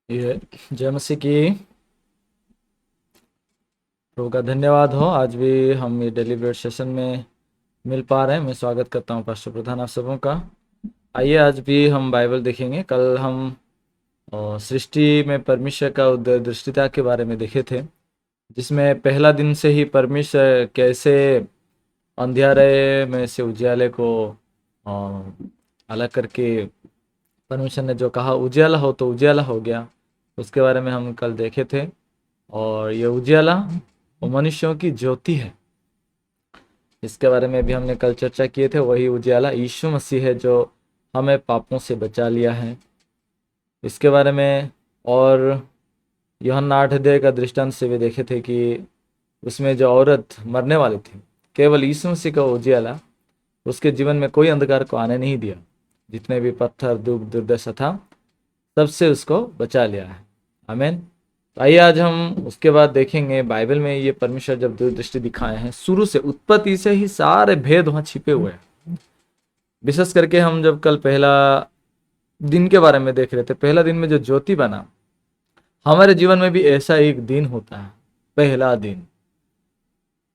ये जय मसीह की। प्रभु का धन्यवाद हो, आज भी हम ये डेलीब्रेट सेशन में मिल पा रहे हैं। मैं स्वागत करता हूँ पास्टर प्रधान आप सबों का। आइए आज भी हम बाइबल देखेंगे। कल हम सृष्टि में परमेश्वर का दृष्टिता के बारे में देखे थे, जिसमें पहला दिन से ही परमेश्वर कैसे अंधियारे में से उजियाले को अ, अलग करके परमेश्वर ने जो कहा उजियाला हो तो उजियाला हो गया, उसके बारे में हम कल देखे थे। और ये उजियाला वो मनुष्यों की ज्योति है, इसके बारे में भी हमने कल चर्चा किए थे। वही उजियाला यीशु मसीह है जो हमें पापों से बचा लिया है, इसके बारे में। और यूहन्ना 8 अध्याय का दृष्टांत से भी देखे थे कि उसमें जो औरत मरने वाली थी, केवल यीशु मसीह का उजियाला उसके जीवन में कोई अंधकार को आने नहीं दिया। जितने भी पत्थर दुख दुर्दशा था, सबसे उसको बचा लिया है। आमीन। तो आइए आज हम उसके बाद देखेंगे बाइबल में ये परमेश्वर जब दूरदृष्टि दिखाए हैं, शुरू से उत्पत्ति से ही सारे भेद वहां छिपे हुए हैं। विशेष करके हम जब कल पहला दिन के बारे में देख रहे थे, पहला दिन में जो ज्योति बना, हमारे जीवन में भी ऐसा एक दिन होता है। पहला दिन,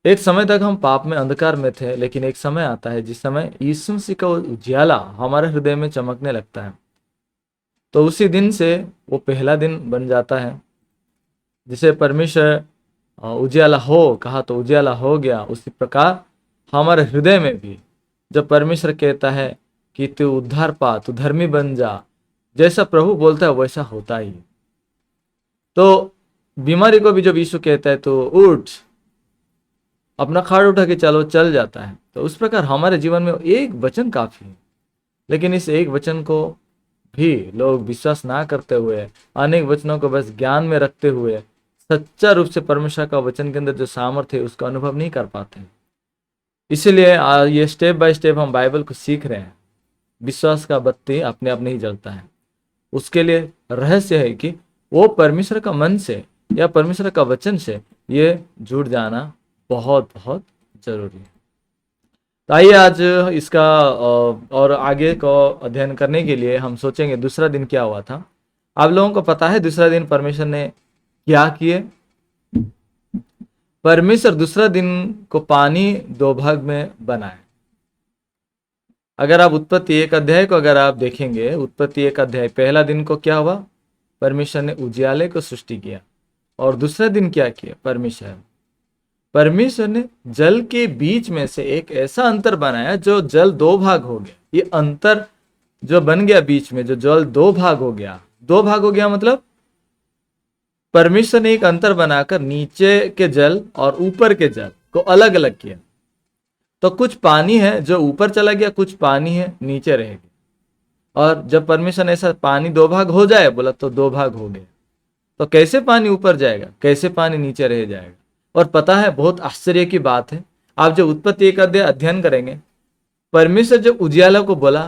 एक समय तक हम पाप में अंधकार में थे, लेकिन एक समय आता है जिस समय यीशु मसीह का उजियाला हमारे हृदय में चमकने लगता है। तो उसी दिन से वो पहला दिन बन जाता है, जिसे परमेश्वर उजियाला हो कहा तो उजियाला हो गया। उसी प्रकार हमारे हृदय में भी जब परमेश्वर कहता है कि तू उद्धार पा, तू धर्मी बन जा, जैसा प्रभु बोलता है वैसा होता ही है। तो बीमारी को भी जब यीशु कहता है तो उठ, अपना खाट उठा के चलो, चल जाता है। तो उस प्रकार हमारे जीवन में एक वचन काफी है, लेकिन इस एक वचन को भी लोग विश्वास ना करते हुए, अनेक वचनों को बस ज्ञान में रखते हुए, सच्चा रूप से परमेश्वर का वचन के अंदर जो सामर्थ्य है उसका अनुभव नहीं कर पाते। इसीलिए ये स्टेप बाय स्टेप हम बाइबल को सीख रहे हैं। विश्वास का बत्ती अपने आप नहीं जलता है। उसके लिए रहस्य है कि वो परमेश्वर का मन से या परमेश्वर का वचन से ये जुड़ जाना बहुत बहुत जरूरी है। तो आइए आज इसका और आगे को अध्ययन करने के लिए हम सोचेंगे दूसरा दिन क्या हुआ था। आप लोगों को पता है दूसरा दिन परमेश्वर ने क्या किए? परमेश्वर दूसरा दिन को पानी दो भाग में बनाए। अगर आप उत्पत्ति 1 अध्याय को अगर आप देखेंगे, उत्पत्ति 1 अध्याय पहला दिन को क्या हुआ? परमेश्वर ने उजियाले को सृष्टि किया। और दूसरा दिन क्या किया? परमेश्वर ने जल के बीच में से एक ऐसा अंतर बनाया जो जल दो भाग हो गया। ये अंतर जो बन गया बीच में, जो जल दो भाग हो गया, दो भाग हो गया मतलब परमेश्वर ने एक अंतर बनाकर नीचे के जल और ऊपर के जल को अलग अलग किया। तो कुछ पानी है जो ऊपर चला गया, कुछ पानी है नीचे रह गया। और जब परमेश्वर ने ऐसा पानी दो भाग हो जाए बोला तो दो भाग हो गया। तो कैसे पानी ऊपर जाएगा, कैसे पानी नीचे रह जाएगा? और पता है, बहुत आश्चर्य की बात है, आप जब उत्पत्ति 1 अध्याय अध्ययन करेंगे, परमेश्वर जब उजियाला को बोला,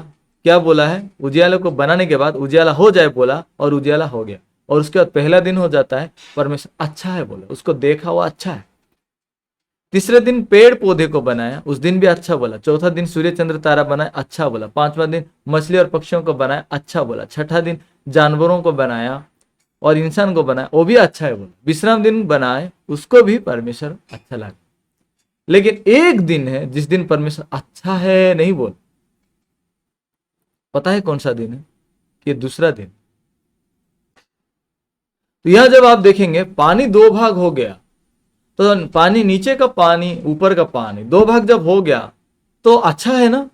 क्या बोला है? उजियाला को बनाने के बाद उजियाला हो जाए बोला और उजियाला हो गया। और उसके बाद पहला दिन हो जाता है, परमेश्वर अच्छा है बोला, उसको देखा हुआ अच्छा है। तीसरे दिन पेड़ पौधे को बनाया, उस दिन भी अच्छा बोला। चौथा दिन सूर्य चंद्र तारा बनाया, अच्छा बोला। पांचवा दिन मछली और पक्षियों को बनाया, अच्छा बोला। छठा दिन जानवरों को बनाया और इंसान को बनाया, वो भी अच्छा है बोला। विश्राम दिन बनाए, उसको भी परमेश्वर अच्छा लगा। लेकिन एक दिन है जिस दिन परमेश्वर अच्छा है नहीं बोल। पता है कौन सा दिन है? ये दूसरा दिन। तो यह जब आप देखेंगे पानी दो भाग हो गया, तो पानी नीचे का पानी ऊपर का पानी दो भाग जब हो गया तो अच्छा है ना?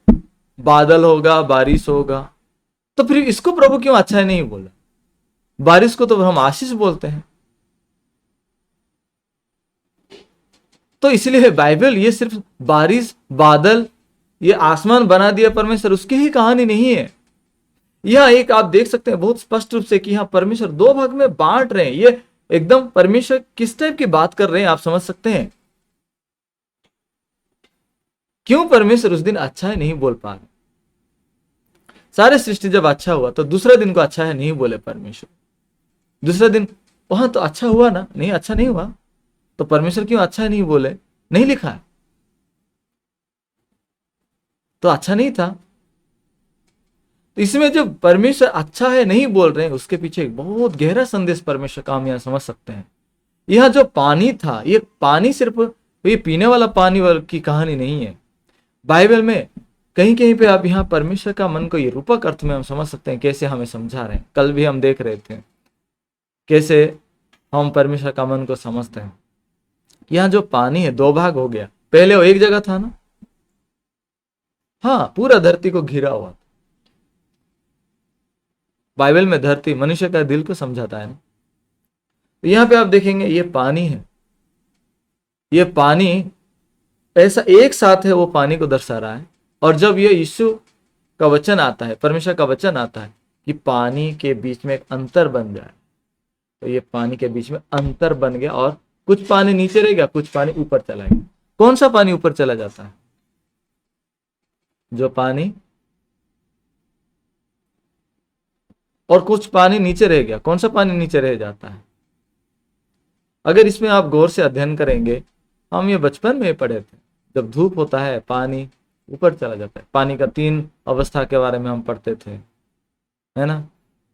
बादल होगा, बारिश होगा। तो फिर इसको प्रभु क्यों अच्छा है नहीं बोला? बारिश को तो हम आशीष बोलते हैं। तो इसलिए बाइबल ये सिर्फ बारिश, बादल, ये आसमान बना दिया परमेश्वर, उसकी ही कहानी नहीं है। यह एक आप देख सकते हैं बहुत स्पष्ट रूप से कि यहां परमेश्वर दो भाग में बांट रहे हैं। ये एकदम परमेश्वर किस टाइप की बात कर रहे हैं, आप समझ सकते हैं क्यों परमेश्वर उस दिन अच्छा है नहीं बोल पा रहे। सारे सृष्टि जब अच्छा हुआ तो दूसरे दिन को अच्छा है नहीं बोले परमेश्वर। दूसरे दिन वहां तो अच्छा हुआ ना? नहीं, अच्छा नहीं हुआ। तो परमेश्वर क्यों अच्छा है नहीं बोले? नहीं लिखा है तो अच्छा नहीं था। तो इसमें जो परमेश्वर अच्छा है नहीं बोल रहे हैं, उसके पीछे एक बहुत गहरा संदेश परमेश्वर का हम यहाँ समझ सकते हैं। यह जो पानी था, ये पानी सिर्फ ये पीने वाला पानी वाल की कहानी नहीं है। बाइबल में कहीं कहीं पे आप यहाँ परमेश्वर का मन को ये रूपक अर्थ में हम समझ सकते हैं, कैसे हमें समझा रहे हैं। कल भी हम देख रहे थे कैसे हम परमेश्वर का मन को समझते हैं। यहाँ जो पानी है दो भाग हो गया, पहले वो एक जगह था ना, हाँ, पूरा धरती को घिरा हुआ था। बाइबल में धरती मनुष्य का दिल को समझाता है ना। तो यहाँ पे आप देखेंगे ये पानी है, ये पानी ऐसा एक साथ है, वो पानी को दर्शा रहा है। और जब ये यीशु का वचन आता है, परमेश्वर का वचन आता है कि पानी के बीच में एक अंतर बन जाए, तो ये पानी के बीच में अंतर बन गया और कुछ पानी नीचे रह गया, कुछ पानी ऊपर चला गया। कौन सा पानी ऊपर चला जाता है? जो पानी, और कुछ पानी नीचे रह गया। कौन सा पानी नीचे रह जाता है? अगर इसमें आप गौर से अध्ययन करेंगे, हम ये बचपन में पढ़े थे, जब धूप होता है पानी ऊपर चला जाता है। पानी का 3 अवस्था के बारे में हम पढ़ते थे, है ना।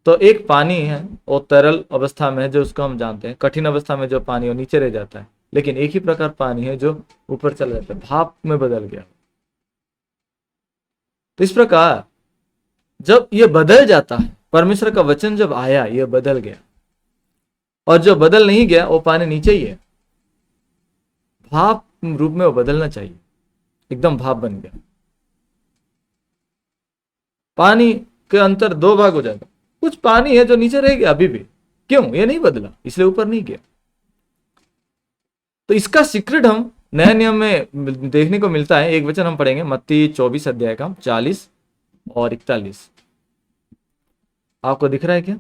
तो एक पानी है वो तरल अवस्था में है, जो उसको हम जानते हैं। कठिन अवस्था में जो पानी वो नीचे रह जाता है। लेकिन एक ही प्रकार पानी है जो ऊपर चला जाता है, भाप में बदल गया। तो इस प्रकार जब ये बदल जाता है, परमेश्वर का वचन जब आया, ये बदल गया। और जो बदल नहीं गया वो पानी नीचे ही है, भाप रूप में वो बदलना चाहिए, एकदम भाप बन गया। पानी के अंतर 2 भाग हो जाएगा। कुछ पानी है जो नीचे रह गया अभी भी, क्यों? ये नहीं बदला, इसलिए ऊपर नहीं गया। तो इसका सीक्रेट हम नए नियम में देखने को मिलता है। एक वचन हम पढ़ेंगे मत्ती 24 अध्याय का 40 और 41। आपको दिख रहा है क्या?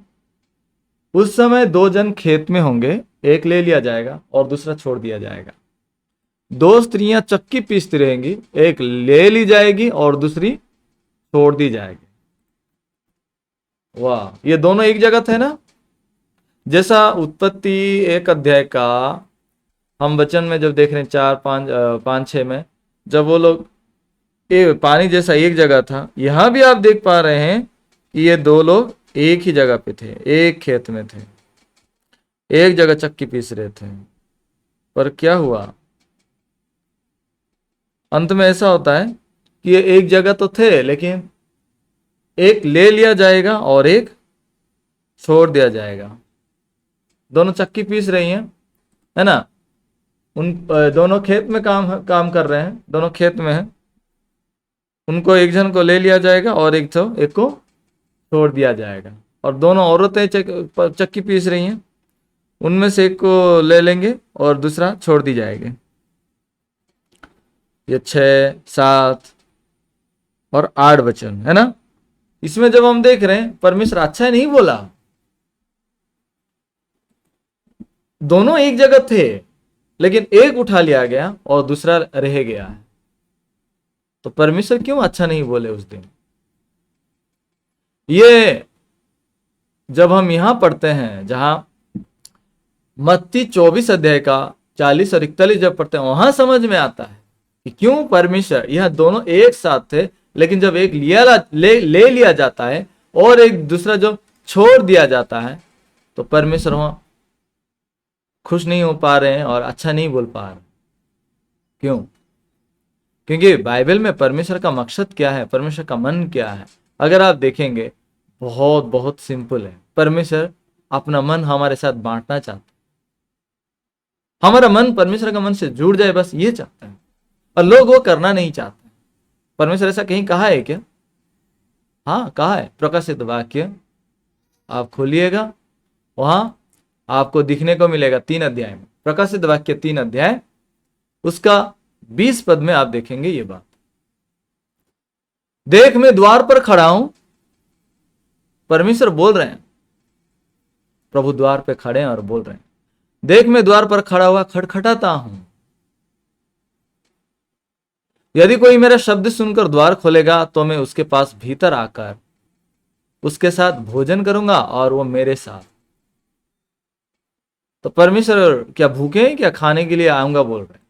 उस समय 2 जन खेत में होंगे, एक ले लिया जाएगा और दूसरा छोड़ दिया जाएगा। 2 स्त्रियां चक्की पीसती रहेंगी, एक ले ली जाएगी और दूसरी छोड़ दी जाएगी। वाह, ये दोनों एक जगह थे ना। जैसा उत्पत्ति 1 अध्याय का हम वचन में जब देख रहे हैं 4, 5, 6 में, जब वो लोग ये पानी जैसा एक जगह था, यहां भी आप देख पा रहे हैं कि ये 2 लोग एक ही जगह पे थे, एक खेत में थे, एक जगह चक्की पीस रहे थे। पर क्या हुआ? अंत में ऐसा होता है कि ये एक जगह तो थे, लेकिन एक ले लिया जाएगा और एक छोड़ दिया जाएगा। दोनों चक्की पीस रही हैं, है ना। उन दोनों खेत में काम कर रहे हैं, दोनों खेत में हैं। उनको एक जन को ले लिया जाएगा और एक को छोड़ दिया जाएगा। और दोनों औरतें चक्की पीस रही हैं, उनमें से एक को ले लेंगे और दूसरा छोड़ दी जाएगी। ये 6, 7 और 8 वचन है ना। इसमें जब हम देख रहे हैं, परमेश्वर अच्छा नहीं बोला, दोनों एक जगह थे, लेकिन एक उठा लिया गया और दूसरा रह गया है। तो परमेश्वर क्यों अच्छा नहीं बोले उस दिन? ये जब हम यहां पढ़ते हैं, जहां मत्ती 24 अध्याय का 40 और 41 जब पढ़ते हैं, वहां समझ में आता है कि क्यों परमेश्वर, यह दोनों एक साथ थे, लेकिन जब एक ले लिया जाता है और एक दूसरा जो छोड़ दिया जाता है, तो परमेश्वर वहां खुश नहीं हो पा रहे हैं और अच्छा नहीं बोल पा रहे। क्यों? क्योंकि बाइबल में परमेश्वर का मकसद क्या है, परमेश्वर का मन क्या है, अगर आप देखेंगे बहुत बहुत सिंपल है। परमेश्वर अपना मन हमारे साथ बांटना चाहता है, हमारा मन परमेश्वर का मन से जुड़ जाए, बस ये चाहता है। और लोग वो करना नहीं चाहते। परमेश्वर ऐसा कहीं कहा है क्या? हाँ, कहा है। प्रकाशित वाक्य आप खोलिएगा, वहां आपको दिखने को मिलेगा 3 अध्याय में। प्रकाशित वाक्य 3 अध्याय उसका 20 पद में आप देखेंगे ये बात। देख, मैं द्वार पर खड़ा हूं, परमेश्वर बोल रहे हैं, प्रभु द्वार पे खड़े हैं और बोल रहे हैं, देख मैं द्वार पर खड़ा हुआ खटखटाता हूं। यदि कोई मेरा शब्द सुनकर द्वार खोलेगा, तो मैं उसके पास भीतर आकर उसके साथ भोजन करूंगा और वो मेरे साथ। तो परमेश्वर क्या भूखे हैं क्या? खाने के लिए आऊंगा बोल रहे हैं।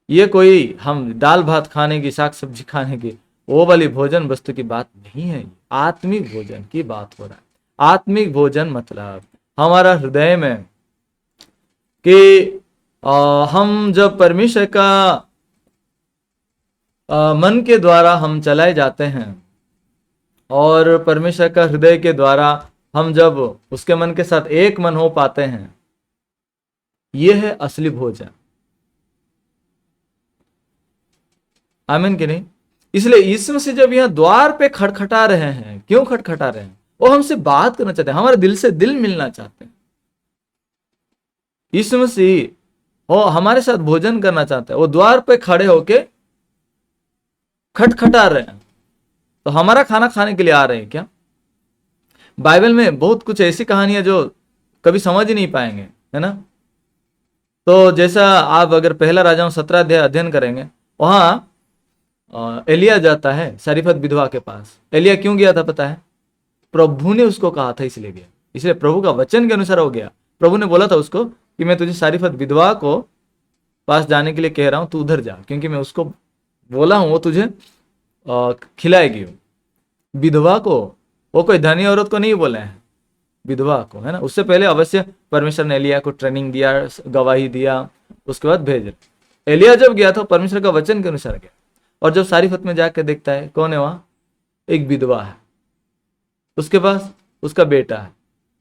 ये कोई हम दाल भात खाने की, साग सब्जी खाने की वो वाली भोजन वस्तु की बात नहीं है, आत्मिक भोजन की बात हो रहा है। आत्मिक भोजन मतलब हमारा हृदय में कि हम जब परमेश्वर का मन के द्वारा हम चलाए जाते हैं और परमेश्वर का हृदय के द्वारा हम जब उसके मन के साथ एक मन हो पाते हैं, यह है असली भोजन। आमीन कि नहीं? इसलिए यीशु मसीह जब यहां द्वार पे खटखटा रहे हैं, क्यों खटखटा रहे हैं? वो हमसे बात करना चाहते हैं, हमारे दिल से दिल मिलना चाहते हैं। यीशु मसीह वो हमारे साथ भोजन करना चाहते हैं, वो द्वार पे खड़े होके खटखटा रहे हैं। तो हमारा खाना खाने के लिए आ रहे हैं क्या? बाइबल में बहुत कुछ ऐसी कहानियां जो कभी समझ ही नहीं पाएंगे, है ना? तो जैसा आप अगर पहला राजाओं 17 अध्याय अध्ययन करेंगे, वहां एलिया जाता है सारीफत विधवा के पास। एलिया क्यों गया था पता है? प्रभु ने उसको कहा था इसलिए गया, इसलिए प्रभु का वचन के अनुसार हो गया। प्रभु ने बोला था उसको कि मैं तुझे सारीफत विधवा को पास जाने के लिए कह रहा हूं, तू उधर जा, क्योंकि मैं उसको बोला हूं वो तुझे खिलाएगी। विधवा को, वो कोई धनी औरत को नहीं बोले हैं, विधवा को, है ना? उससे पहले अवश्य परमेश्वर ने एलिया को ट्रेनिंग दिया, गवाही दिया, उसके बाद भेज। एलिया जब गया तो परमेश्वर का वचन के अनुसार गया, और जब सारीफत में जाकर देखता है, कौन है वहां? एक विधवा है, उसके पास उसका बेटा है,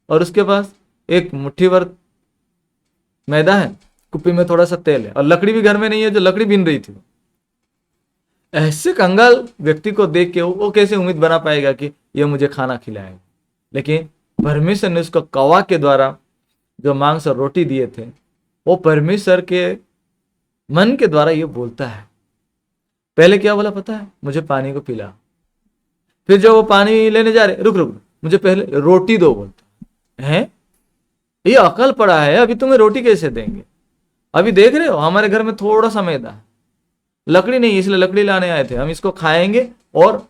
और उसके पास एक मुट्ठी भर मैदा है, कुप्पी में थोड़ा सा तेल है, और लकड़ी भी घर में नहीं है जो लकड़ी बीन रही थी। ऐसे कंगाल व्यक्ति को देख के वो कैसे उम्मीद बना पाएगा कि ये मुझे खाना खिलाएगा? लेकिन परमेश्वर ने उसको कौवा के द्वारा जो मांस और रोटी दिए थे, वो परमेश्वर के मन के द्वारा ये बोलता है। पहले क्या बोला पता है? मुझे पानी को पिला। फिर जब वो पानी लेने जा रहे, रुक रुक, मुझे पहले रोटी दो, बोलता है। ये अकल पड़ा है, अभी तुम्हें रोटी कैसे देंगे? अभी देख रहे हो हमारे घर में थोड़ा सा मैदा है, लकड़ी नहीं, इसलिए लकड़ी लाने आए थे, हम इसको खाएंगे और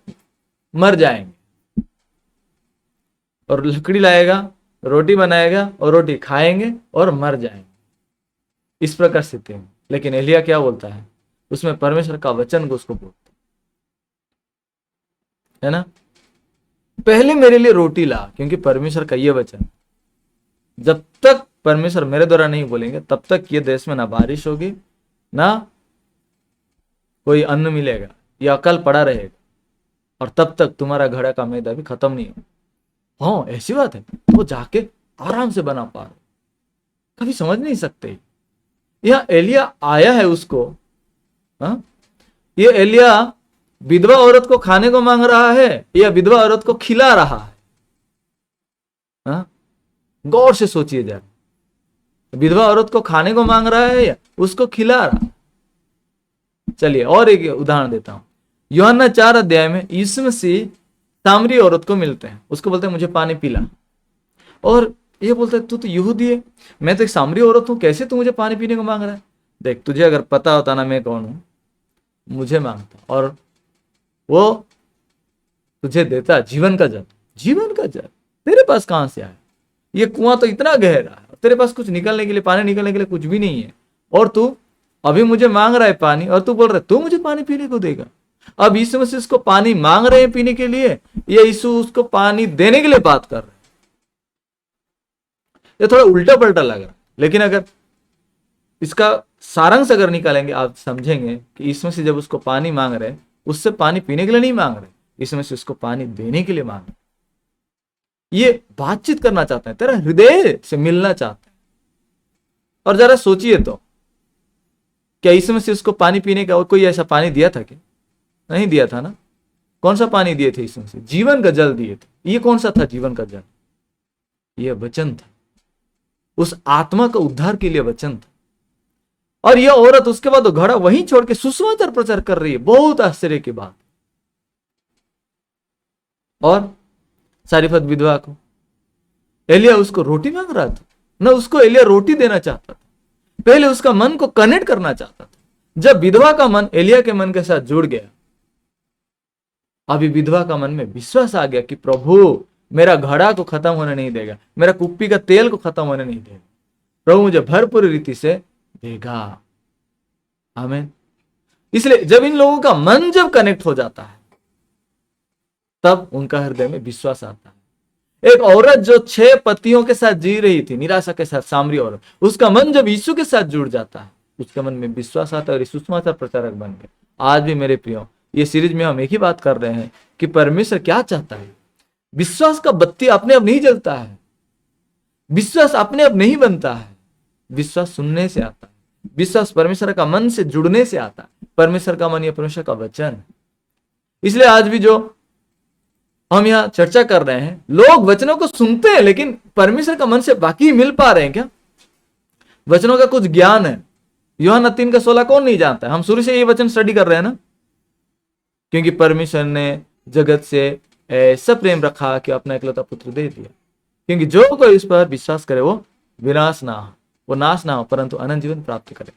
मर जाएंगे। और लकड़ी लाएगा, रोटी बनाएगा, और रोटी खाएंगे और मर जाएंगे। इस प्रकार स्थिति में, लेकिन एलिया क्या बोलता है? उसमें परमेश्वर का वचन को उसको बोलता है ना, पहले मेरे लिए रोटी ला, क्योंकि परमेश्वर का ये वचन, जब तक परमेश्वर मेरे द्वारा नहीं बोलेंगे तब तक ये देश में ना बारिश होगी, ना कोई अन्न मिलेगा, ये अकाल पड़ा रहेगा, और तब तक तुम्हारा घड़ा का मैदा भी खत्म नहीं हो। हाँ, ऐसी बात है, तो जाके आराम से बना पा रहे, कभी समझ नहीं सकते। यह एलिया आया है उसको, हाँ, ये एलिया विधवा औरत को खाने को मांग रहा है या विधवा औरत को खिला रहा है? हाँ, गौर से सोचिए जरा, विधवा औरत को खाने को मांग रहा है या उसको खिला रहा है? चलिए और एक उदाहरण देता हूं। यूहन्ना 4 अध्याय में यीशु मसीह सामरी औरत को मिलते हैं, उसको बोलते हैं मुझे पानी पिला, और ये बोलता है तू तो यहूदी है, मैं तो एक सामरी औरत हूं, कैसे तू मुझे पानी पीने को मांग रहा है? देख, तुझे अगर पता होता ना मैं कौन हूं, मुझे मांगता और वो तुझे देता जीवन का जल। जीवन का जल तेरे पास कहां से आया? ये कुआं तो इतना गहरा है, तेरे पास कुछ निकलने के लिए, पानी निकलने के लिए कुछ भी नहीं है, और तू अभी मुझे मांग रहा है पानी, और तू बोल रहा है तू मुझे पानी पीने को देगा। अब यीशु मसीह उसको पानी मांग रहे हैं पीने के लिए, ये यीशु उसको पानी देने के लिए बात कर रहे हैं। ये थोड़ा उल्टा पलटा लग रहा है, लेकिन अगर इसका सारांश अगर निकालेंगे आप समझेंगे कि यीशु मसीह जब उसको पानी मांग रहे हैं, उससे पानी पीने के लिए नहीं मांग रहे, यीशु मसीह उसको पानी देने के लिए मांग रहे। ये बातचीत करना चाहते हैं, तेरा हृदय से मिलना चाहते हैं। और जरा सोचिए तो, क्या यीशु मसीह उसको पानी पीने का और कोई ऐसा पानी दिया था क्या? नहीं दिया था ना। कौन सा पानी दिए थे यीशु मसीह? जीवन का जल दिए थे। ये कौन सा था जीवन का जल? ये वचन था, उस आत्मा का उद्धार के लिए वचन था। और यह औरत उसके बाद घड़ा वहीं छोड़ के सुसमाचार प्रचार कर रही है, बहुत आश्चर्य की बात। और सारीफत विधवा को एलिया उसको रोटी मांग रहा था ना, उसको एलिया रोटी देना चाहता था, पहले उसका मन को कनेक्ट करना चाहता था। जब विधवा का मन एलिया के मन के साथ जुड़ गया, अभी विधवा का मन में विश्वास आ गया कि प्रभु मेरा घड़ा को खत्म होने नहीं देगा, मेरा कुप्पी का तेल को खत्म होने नहीं देगा, प्रभु मुझे भरपूर रीति से देगा। आमीन। इसलिए जब इन लोगों का मन जब कनेक्ट हो जाता है, तब उनका हृदय में विश्वास आता है। एक औरत जो 6 पतियों के साथ जी रही थी, निराशा के साथ, सामरी औरत, उसका मन जब यीशु के साथ जुड़ जाता है, उसके मन में विश्वास आता है और यीशु सुसमाचार प्रचारक बन गए। आज भी मेरे प्रियो, ये सीरीज में हम एक ही बात कर रहे हैं कि परमेश्वर क्या चाहता है। विश्वास का बत्ती अपने आप नहीं जलता है, विश्वास अपने आप नहीं बनता है, विश्वास सुनने से आता है, विश्वास परमेश्वर का मन से जुड़ने से आता है। परमेश्वर का मन या परमेश्वर का वचन। इसलिए आज भी जो हम यहाँ चर्चा कर रहे हैं, लोग वचनों को सुनते हैं लेकिन परमेश्वर का मन से बाकी मिल पा रहे हैं क्या? वचनों का कुछ ज्ञान है, यूहन्ना 3:16 कौन नहीं जानता है? हम शुरू से ये वचन स्टडी कर रहे हैं ना, क्योंकि परमेश्वर ने जगत से ऐसा प्रेम रखा कि अपना इकलौता पुत्र दे दिया, क्योंकि जो कोई इस पर विश्वास करे वो विनाश ना हो, वो नाश ना हो, परंतु अनंत जीवन प्राप्त करे।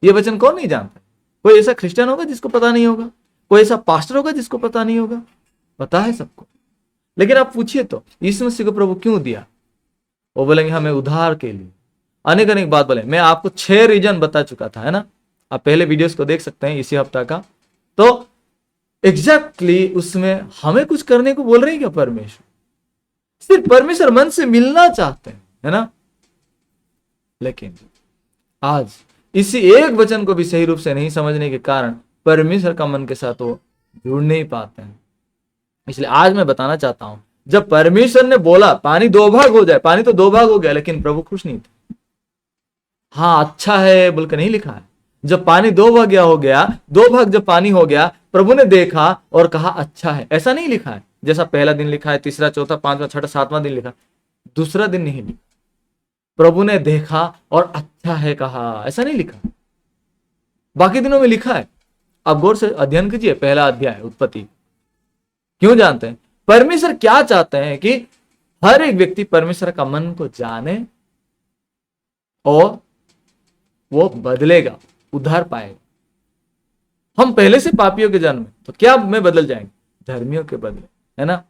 ये वचन कौन नहीं जानता? कोई ऐसा क्रिश्चियन होगा जिसको पता नहीं होगा? कोई ऐसा पास्टर होगा जिसको पता नहीं होगा? पता है सबको। लेकिन आप पूछिए तो यीशु मसीह को प्रभु क्यों दिया? वो बोलेंगे हमें उद्धार के लिए। अनेक अनेक बात बोले। मैं आपको 6 रीजन बता चुका था, है ना? आप पहले वीडियोस को देख सकते हैं इसी हफ्ता का। तो एग्जैक्टली उसमें हमें कुछ करने को बोल रहे हैं क्या परमेश्वर? सिर्फ परमेश्वर मन से मिलना चाहते हैं, है ना? लेकिन आज इसी एक वचन को भी सही रूप से नहीं समझने के कारण परमेश्वर का मन के साथ वो जुड़ नहीं पाते हैं। इसलिए आज मैं बताना चाहता हूं, जब परमेश्वर ने बोला पानी 2 भाग हो जाए, पानी तो 2 भाग हो गया, लेकिन प्रभु खुश नहीं थे। हाँ अच्छा है बोल के नहीं लिखा है। जब पानी 2 भाग हो गया, 2 भाग जब पानी हो गया, प्रभु ने देखा और कहा अच्छा है, ऐसा नहीं लिखा है। जैसा पहला दिन लिखा है, तीसरा, चौथा, 5वां, 6वां, 7वां दिन लिखा, दूसरा दिन नहीं लिखा। प्रभु ने देखा और अच्छा है कहा, ऐसा नहीं लिखा। बाकी दिनों में लिखा है। आप गौर से अध्ययन कीजिए, पहला अध्याय उत्पत्ति। क्यों जानते हैं? परमेश्वर क्या चाहते हैं कि हर एक व्यक्ति परमेश्वर का मन को जाने और वो बदलेगा, उद्धार पाएगा। हम पहले से पापियों के जन्म में, तो क्या में बदल जाएंगे? धर्मियों के बदले, है ना?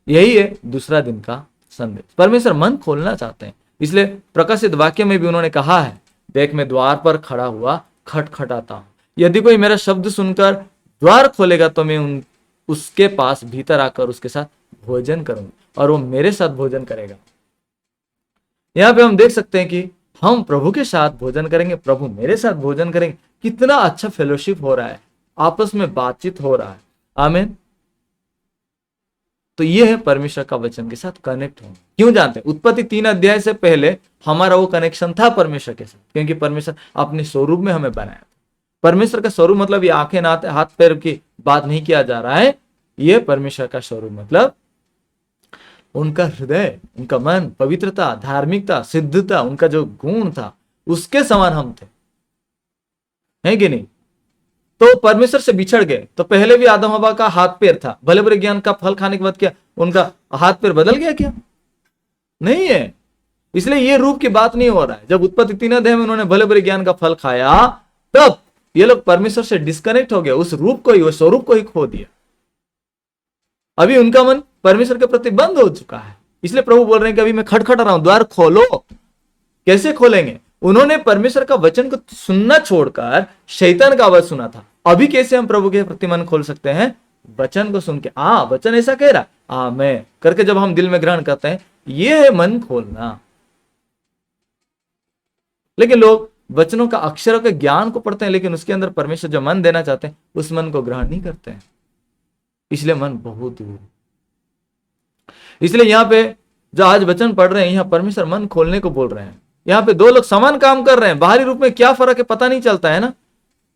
यही है दूसरा दिन का संदेश। परमेश्वर मन खोलना चाहते हैं। इसलिए प्रकाशित वाक्य में भी उन्होंने कहा है, देख मैं द्वार पर खड़ा हुआ खटखटाता हूं, यदि कोई मेरा शब्द सुनकर द्वार खोलेगा तो मैं उसके पास भीतर आकर उसके साथ भोजन करूंगा और वो मेरे साथ भोजन करेगा। यहां पे हम देख सकते हैं कि हम प्रभु के साथ भोजन करेंगे, प्रभु मेरे साथ भोजन करेंगे। कितना अच्छा फेलोशिप हो रहा है, आपस में बातचीत हो रहा है। आमीन। तो ये है परमेश्वर का वचन के साथ कनेक्ट होना। क्यों जानते हैं? उत्पत्ति 3 अध्याय से पहले हमारा वो कनेक्शन था परमेश्वर के साथ, क्योंकि परमेश्वर अपने स्वरूप में हमें बनाया। परमेश्वर का स्वरूप मतलब ये आंखें नाक हाथ पैर की बात नहीं किया जा रहा है। ये परमेश्वर का स्वरूप मतलब उनका हृदय, उनका मन, पवित्रता, धार्मिकता, सिद्धता, उनका जो गुण था उसके समान हम थे, है कि नहीं? तो परमेश्वर से बिछड़ गए तो पहले भी आदम हवा का हाथ पैर था, भले बुरे ज्ञान का फल खाने के बाद क्या उनका हाथ पैर बदल गया? क्या नहीं है। इसलिए ये रूप की बात नहीं हो रहा है। जब उत्पत्ति 3 अध्याय में उन्होंने भले बुरे ज्ञान का फल खाया, तब ये लोग परमेश्वर से डिस्कनेक्ट हो गए, उस रूप को ही, उस स्वरूप को ही खो दिया। अभी उनका मन परमेश्वर के प्रति बंद हो चुका है। इसलिए प्रभु बोल रहे हैं कि अभी मैं खटखटा रहा हूं, द्वार खोलो। कैसे खोलेंगे? उन्होंने परमेश्वर का वचन को सुनना छोड़कर शैतान का आवाज सुना था। अभी कैसे हम प्रभु के प्रति मन खोल सकते हैं? वचन को सुन के। वचन ऐसा कह रहा, मैं करके जब हम दिल में ग्रहण करते हैं, ये है मन खोलना। लेकिन लोग वचनों का, अक्षरों के ज्ञान को पढ़ते हैं, लेकिन उसके अंदर परमेश्वर जो मन देना चाहते हैं उस मन को ग्रहण नहीं करते हैं। इसलिए मन बहुत दूर। इसलिए यहां पे जो आज वचन पढ़ रहे हैं, यहां परमेश्वर मन खोलने को बोल रहे हैं। यहाँ पे 2 लोग समान काम कर रहे हैं, बाहरी रूप में क्या फर्क है पता नहीं चलता है ना।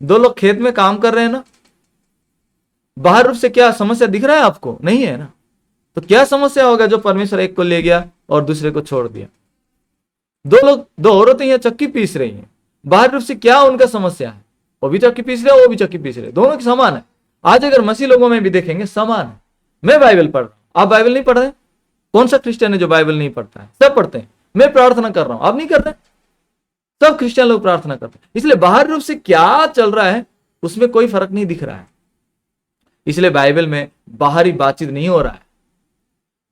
2 लोग खेत में काम कर रहे हैं ना, बाहर रूप से क्या समस्या दिख रहा है आपको? नहीं है ना। तो क्या समस्या होगा जो परमेश्वर एक को ले गया और दूसरे को छोड़ दिया? 2 औरतें यहाँ चक्की पीस रही हैं, बाहर रूप से क्या उनका समस्या है? वो भी चक्की पीस रहे, वो भी चक्की पीस रहे, दोनों की समान है। आज अगर मसीह लोगों में भी देखेंगे समान है। मैं बाइबल पढ़ रहा हूं, आप बाइबल नहीं पढ़ रहे। कौन सा क्रिश्चियन है जो बाइबल नहीं पढ़ता है? सब पढ़ते हैं। मैं प्रार्थना कर रहा हूं, आप नहीं कर रहे। सब क्रिश्चियन लोग प्रार्थना करते हैं। इसलिए बाहर रूप से क्या चल रहा है उसमें कोई फर्क नहीं दिख रहा है। इसलिए बाइबल में बाहरी बातचीत नहीं हो रहा है।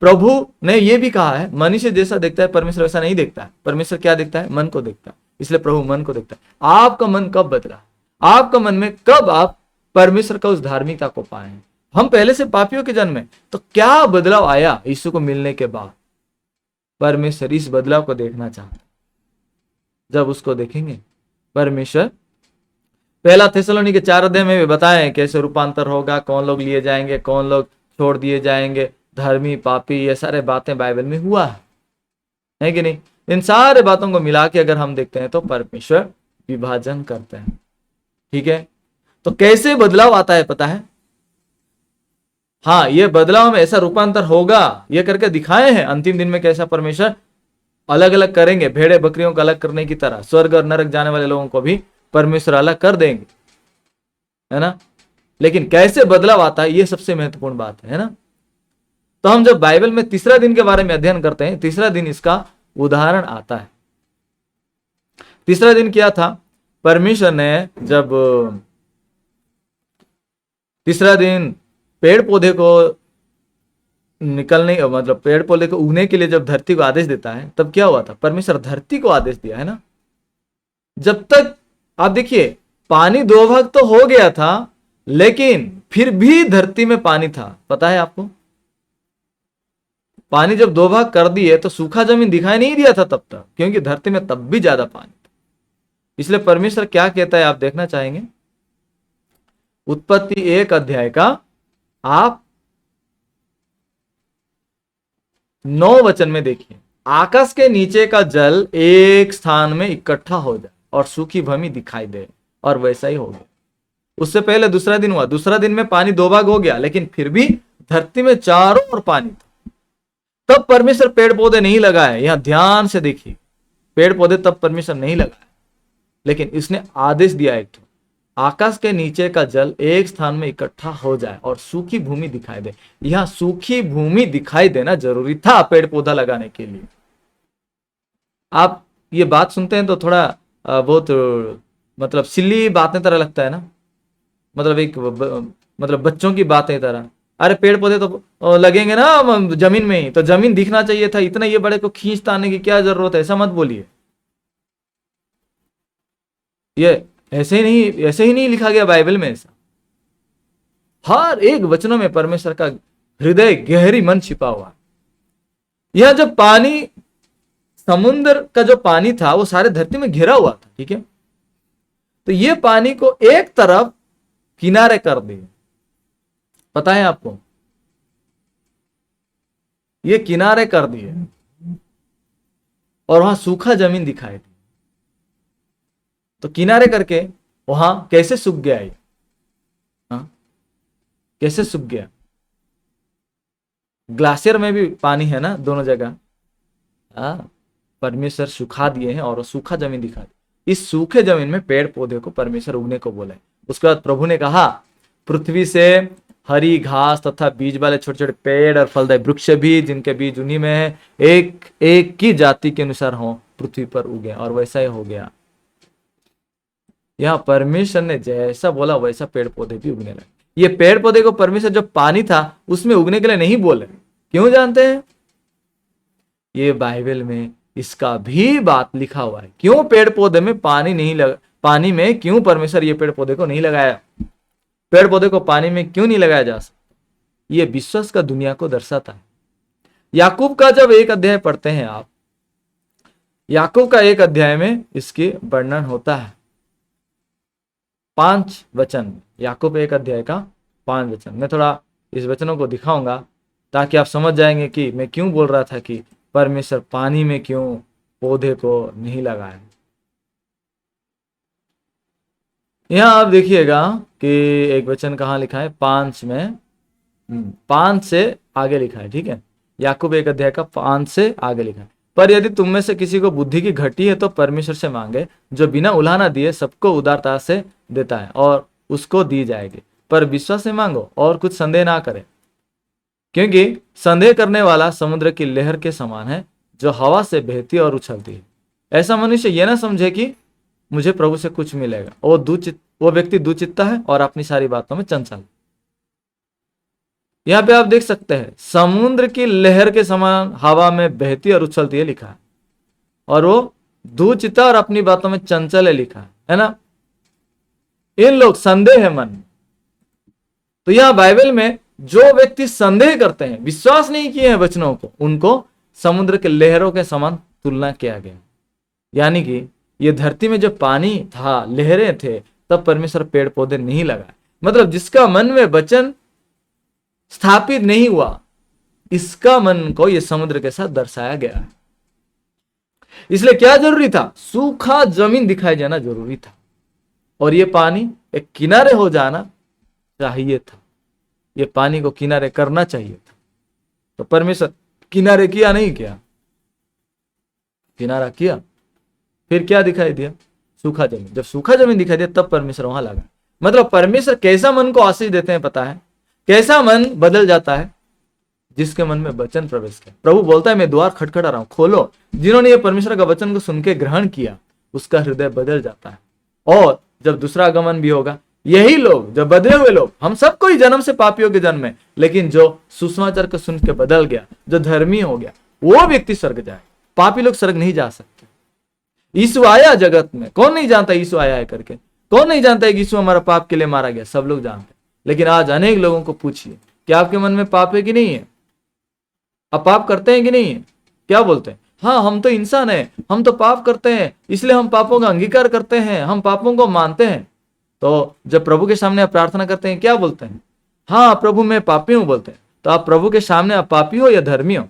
प्रभु ने यह भी कहा है, मनुष्य जैसा देखता है परमेश्वर वैसा नहीं देखता है। परमेश्वर क्या देखता है? मन को देखता है। इसलिए प्रभु मन को देखता है। आपका मन कब बदला? आपका मन में कब आप परमेश्वर का उस धार्मिकता को पाए? हम पहले से पापियों के जन्म में, तो क्या बदलाव आया यीशु को मिलने के बाद? परमेश्वर इस बदलाव को देखना चाहता। जब उसको देखेंगे परमेश्वर, पहला थिस्सलुनीके के 4 अध्याय में भी बताएं कैसे रूपांतर होगा, कौन लोग लिए जाएंगे, कौन लोग छोड़ दिए जाएंगे, धर्मी पापी, ये सारे बातें बाइबल में हुआ है कि नहीं? इन सारे बातों को मिला के अगर हम देखते हैं तो परमेश्वर विभाजन करते हैं। ठीक है, तो कैसे बदलाव आता है पता है? हाँ, ये बदलाव में ऐसा रूपांतर होगा, ये करके दिखाए हैं अंतिम दिन में कैसा परमेश्वर अलग अलग करेंगे, भेड़े बकरियों को अलग करने की तरह स्वर्ग और नरक जाने वाले लोगों को भी परमेश्वर अलग कर देंगे, है ना? लेकिन कैसे बदलाव आता है, ये सबसे महत्वपूर्ण बात है ना? तो हम जब बाइबल में तीसरा दिन के बारे में अध्ययन करते हैं, तीसरा दिन इसका उदाहरण आता है। तीसरा दिन क्या था? परमेश्वर ने जब तीसरा दिन पेड़ पौधे को निकलने, मतलब पेड़ पौधे को उगने के लिए जब धरती को आदेश देता है, तब क्या हुआ था? परमेश्वर धरती को आदेश दिया, है ना? जब तक आप देखिए पानी 2 भाग तो हो गया था, लेकिन फिर भी धरती में पानी था। पता है आपको? पानी जब 2 भाग कर दिए तो सूखा जमीन दिखाई नहीं दिया था तब तक, क्योंकि धरती में तब भी ज्यादा पानी था। इसलिए परमेश्वर क्या कहता है आप देखना चाहेंगे? उत्पत्ति 1 अध्याय का आप 9 वचन में देखिए, आकाश के नीचे का जल एक स्थान में इकट्ठा हो जाए और सूखी भूमि दिखाई दे, और वैसा ही हो गया। उससे पहले दूसरा दिन हुआ, दूसरा दिन में पानी 2 भाग हो गया, लेकिन फिर भी धरती में चारों ओर पानी था। तब परमेश्वर पेड़ पौधे नहीं लगाए, यहां ध्यान से देखिए, पेड़ पौधे तब परमेश्वर नहीं लगाए, लेकिन इसने आदेश दिया एक तो, आकाश के नीचे का जल एक स्थान में इकट्ठा हो जाए और सूखी भूमि दिखाई दे। यहां सूखी भूमि दिखाई देना जरूरी था पेड़ पौधा लगाने के लिए। आप ये बात सुनते हैं तो थोड़ा बहुत मतलब सिली बातें तरह लगता है ना, मतलब एक मतलब बच्चों की बातें तरह। अरे पेड़ पौधे तो लगेंगे ना जमीन में ही, तो जमीन दिखना चाहिए था, इतना ये बड़े को खींच ताने की क्या जरूरत है, ऐसा मत बोलिए। ये ऐसे ही नहीं लिखा गया बाइबल में। ऐसा हर एक वचनों में परमेश्वर का हृदय गहरी मन छिपा हुआ। यह जब पानी, समुद्र का जो पानी था वो सारे धरती में घिरा हुआ था, ठीक है? तो ये पानी को एक तरफ किनारे कर दिए। पता है आपको? ये किनारे कर दिए और वहां सूखा जमीन दिखाई दी। तो किनारे करके वहां कैसे सूख गया ये? हाँ, कैसे सूख गया? ग्लाशियर में भी पानी है ना दोनों जगह। हाँ, परमेश्वर सुखा दिए हैं और वो सूखा जमीन दिखा दी। इस सूखे जमीन में पेड़ पौधे को परमेश्वर उगने को बोले। उसके बाद प्रभु ने कहा, पृथ्वी से हरी घास तथा बीज वाले छोटे छोटे पेड़ और फलदायी वृक्ष भी, जिनके बीज उन्हीं में है, एक एक की जाति के अनुसार हो, पृथ्वी पर उगे, और वैसा ही हो गया। यहां परमेश्वर ने जैसा बोला वैसा पेड़ पौधे भी उगने लगे। ये पेड़ पौधे को परमेश्वर जो पानी था उसमें उगने के लिए नहीं बोले। क्यों जानते हैं? ये बाइबल में इसका भी बात लिखा हुआ है। क्यों पेड़ पौधे में पानी नहीं लगा, पानी में क्यों परमेश्वर ये पेड़ पौधे को नहीं लगाया? पेड़ पौधे को पानी में क्यों नहीं लगाया जा सकता? ये विश्वास का दुनिया को दर्शाता है। याकूब का जब 1 अध्याय पढ़ते हैं आप, याकूब का 1 अध्याय में इसके वर्णन होता है 5 वचन। याकूब 1 अध्याय का 5 वचन। मैं थोड़ा इस वचनों को दिखाऊंगा ताकि आप समझ जाएंगे कि मैं क्यों बोल रहा था कि परमेश्वर पानी में क्यों पौधे को नहीं लगाया। यहां आप देखिएगा कि एक वचन कहां लिखा है, 5 में, 5 से आगे लिखा है, ठीक है? याकूब 1 अध्याय का 5 से आगे लिखा है, पर यदि तुम में से किसी को बुद्धि की घटी है तो परमेश्वर से मांगे, जो बिना उलाहना दिए सबको उदारता से देता है, और उसको दी जाएगी। पर विश्वास से मांगो और कुछ संदेह ना करे, क्योंकि संदेह करने वाला समुद्र की लहर के समान है, जो हवा से बहती और उछलती है। ऐसा मनुष्य यह ना समझे कि मुझे प्रभु से कुछ मिलेगा। वो व्यक्ति दुचित्ता है और अपनी सारी बातों में चंचल। यहां पे आप देख सकते हैं समुद्र की लहर के समान हवा में बहती और उछलती है लिखा है, और वो दुचित्ता और अपनी बातों में चंचल है लिखा है ना? इन लोग संदेह है मन में, तो यह बाइबल में जो व्यक्ति संदेह करते हैं, विश्वास नहीं किए हैं वचनों को, उनको समुद्र के लहरों के समान तुलना किया गया। यानी कि ये धरती में जो पानी था, लहरें थे, तब परमेश्वर पेड़ पौधे नहीं लगाए। मतलब जिसका मन में वचन स्थापित नहीं हुआ, इसका मन को ये समुद्र के साथ दर्शाया गया है। इसलिए क्या जरूरी था? सूखा जमीन दिखाई जाना जरूरी था, और ये पानी एक किनारे हो जाना चाहिए था। ये पानी को किनारे करना चाहिए था। तो परमेश्वर किनारे किया नहीं किया? किनारा किया। फिर क्या दिखाई दिया? सूखा जमीन। जब सूखा जमीन दिखाई दिया तब परमेश्वर वहां लगा। मतलब परमेश्वर कैसा मन को आशीष देते हैं पता है? कैसा मन बदल जाता है? जिसके मन में वचन प्रवेश किया। प्रभु बोलता है मैं द्वार खटखटा रहा हूं, खोलो। जिन्होंने ये परमेश्वर का वचन को सुन के ग्रहण किया, उसका हृदय बदल जाता है। और जब दूसरा आगमन भी होगा, यही लोग, जो बदले हुए लोग, हम सबको ही जन्म से पापियों के जन्म में, लेकिन जो सुसमाचार को सुन के बदल गया, जो धर्मी हो गया, वो व्यक्ति स्वर्ग जाए। पापी लोग स्वर्ग नहीं जा सकते। यीशु आया जगत में, कौन नहीं जानता यीशु आया है करके? कौन नहीं जानता है कि यीशु हमारा पाप के लिए मारा गया? सब लोग जानते हैं। लेकिन आज अनेक लोगों को पूछिए, क्या आपके मन में पाप है कि नहीं है? आप पाप करते हैं कि नहीं है? क्या बोलते हैं? हाँ, हम तो इंसान है, हम तो पाप करते हैं, इसलिए हम पापों का अंगीकार करते हैं, हम पापों को मानते हैं। तो जब प्रभु के सामने आप प्रार्थना करते हैं, क्या बोलते हैं? हाँ प्रभु मैं पापी हूं बोलते हैं। तो आप प्रभु के सामने आप पापी हो या धर्मी हो?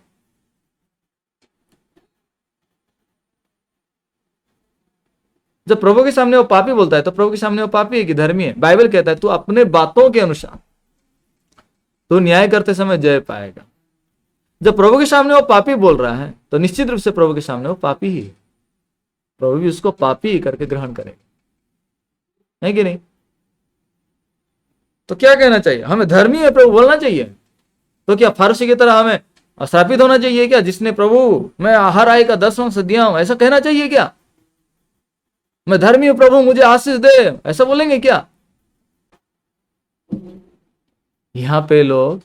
जब प्रभु के सामने वो पापी बोलता है, तो प्रभु के सामने वो पापी है कि धर्मी है? बाइबल कहता है तू अपने बातों के अनुसार तो न्याय करते समय जय पाएगा। जब प्रभु के सामने वो पापी बोल रहा है, तो निश्चित रूप से प्रभु के सामने वो पापी ही है। प्रभु भी उसको पापी ही करके ग्रहण करेगा, है कि नहीं? तो क्या कहना चाहिए? हमें धर्मी है प्रभु बोलना चाहिए। तो क्या फारसी की तरह हमें स्थापित होना चाहिए क्या, जिसने प्रभु मैं हर आय का 10वां दिया हूं, ऐसा कहना चाहिए क्या? मैं धर्मी हूं प्रभु मुझे आशीष दे, ऐसा बोलेंगे क्या? यहां पे लोग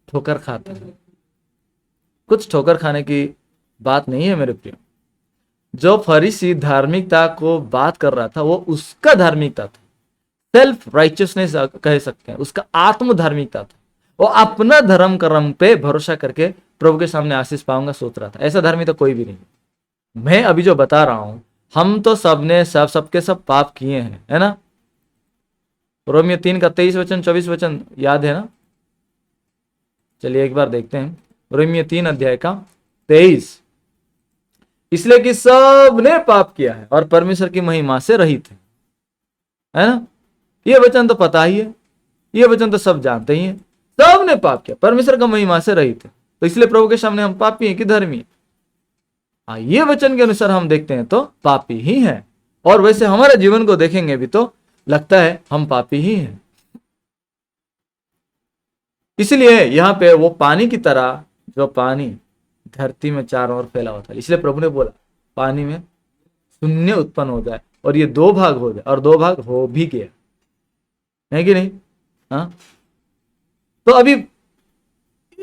ठोकर खाते हैं। कुछ ठोकर खाने की बात नहीं है मेरे प्रिय। जो फरीसी धार्मिकता को बात कर रहा था, वो उसका धार्मिकता था, सेल्फ राइचियसनेस कह सकते हैं, उसका आत्म धार्मिकता था। वो अपना धर्म कर्म पे भरोसा करके प्रभु के सामने आशीष पाऊंगा सोच रहा था। ऐसा धार्मिकता कोई भी नहीं। मैं अभी जो बता रहा हूं, हम तो सबने सबके सब पाप किए हैं, है ना? रोमियो 3 का 23 वचन 24 वचन याद है ना? चलिए एक बार देखते हैं। रोमियो 3 अध्याय का 23, इसलिए कि सबने पाप किया है और परमेश्वर की महिमा से रहित है ना? ये वचन तो पता ही है, ये वचन तो सब जानते ही हैं। सबने पाप किया, परमेश्वर का महिमा से रहित है। तो इसलिए प्रभु के सामने हम पापी हैं कि धर्मी हैं? ये वचन के अनुसार हम देखते हैं तो पापी ही हैं। और वैसे हमारे जीवन को देखेंगे भी तो लगता है हम पापी ही हैं। इसलिए यहां पे वो पानी की तरह, जो पानी धरती में चारों ओर फैला हुआ था, इसलिए प्रभु ने बोला पानी में शून्य उत्पन्न हो जाए और ये 2 भाग हो जाए, और 2 भाग हो भी गया, है कि नहीं? हाँ, तो अभी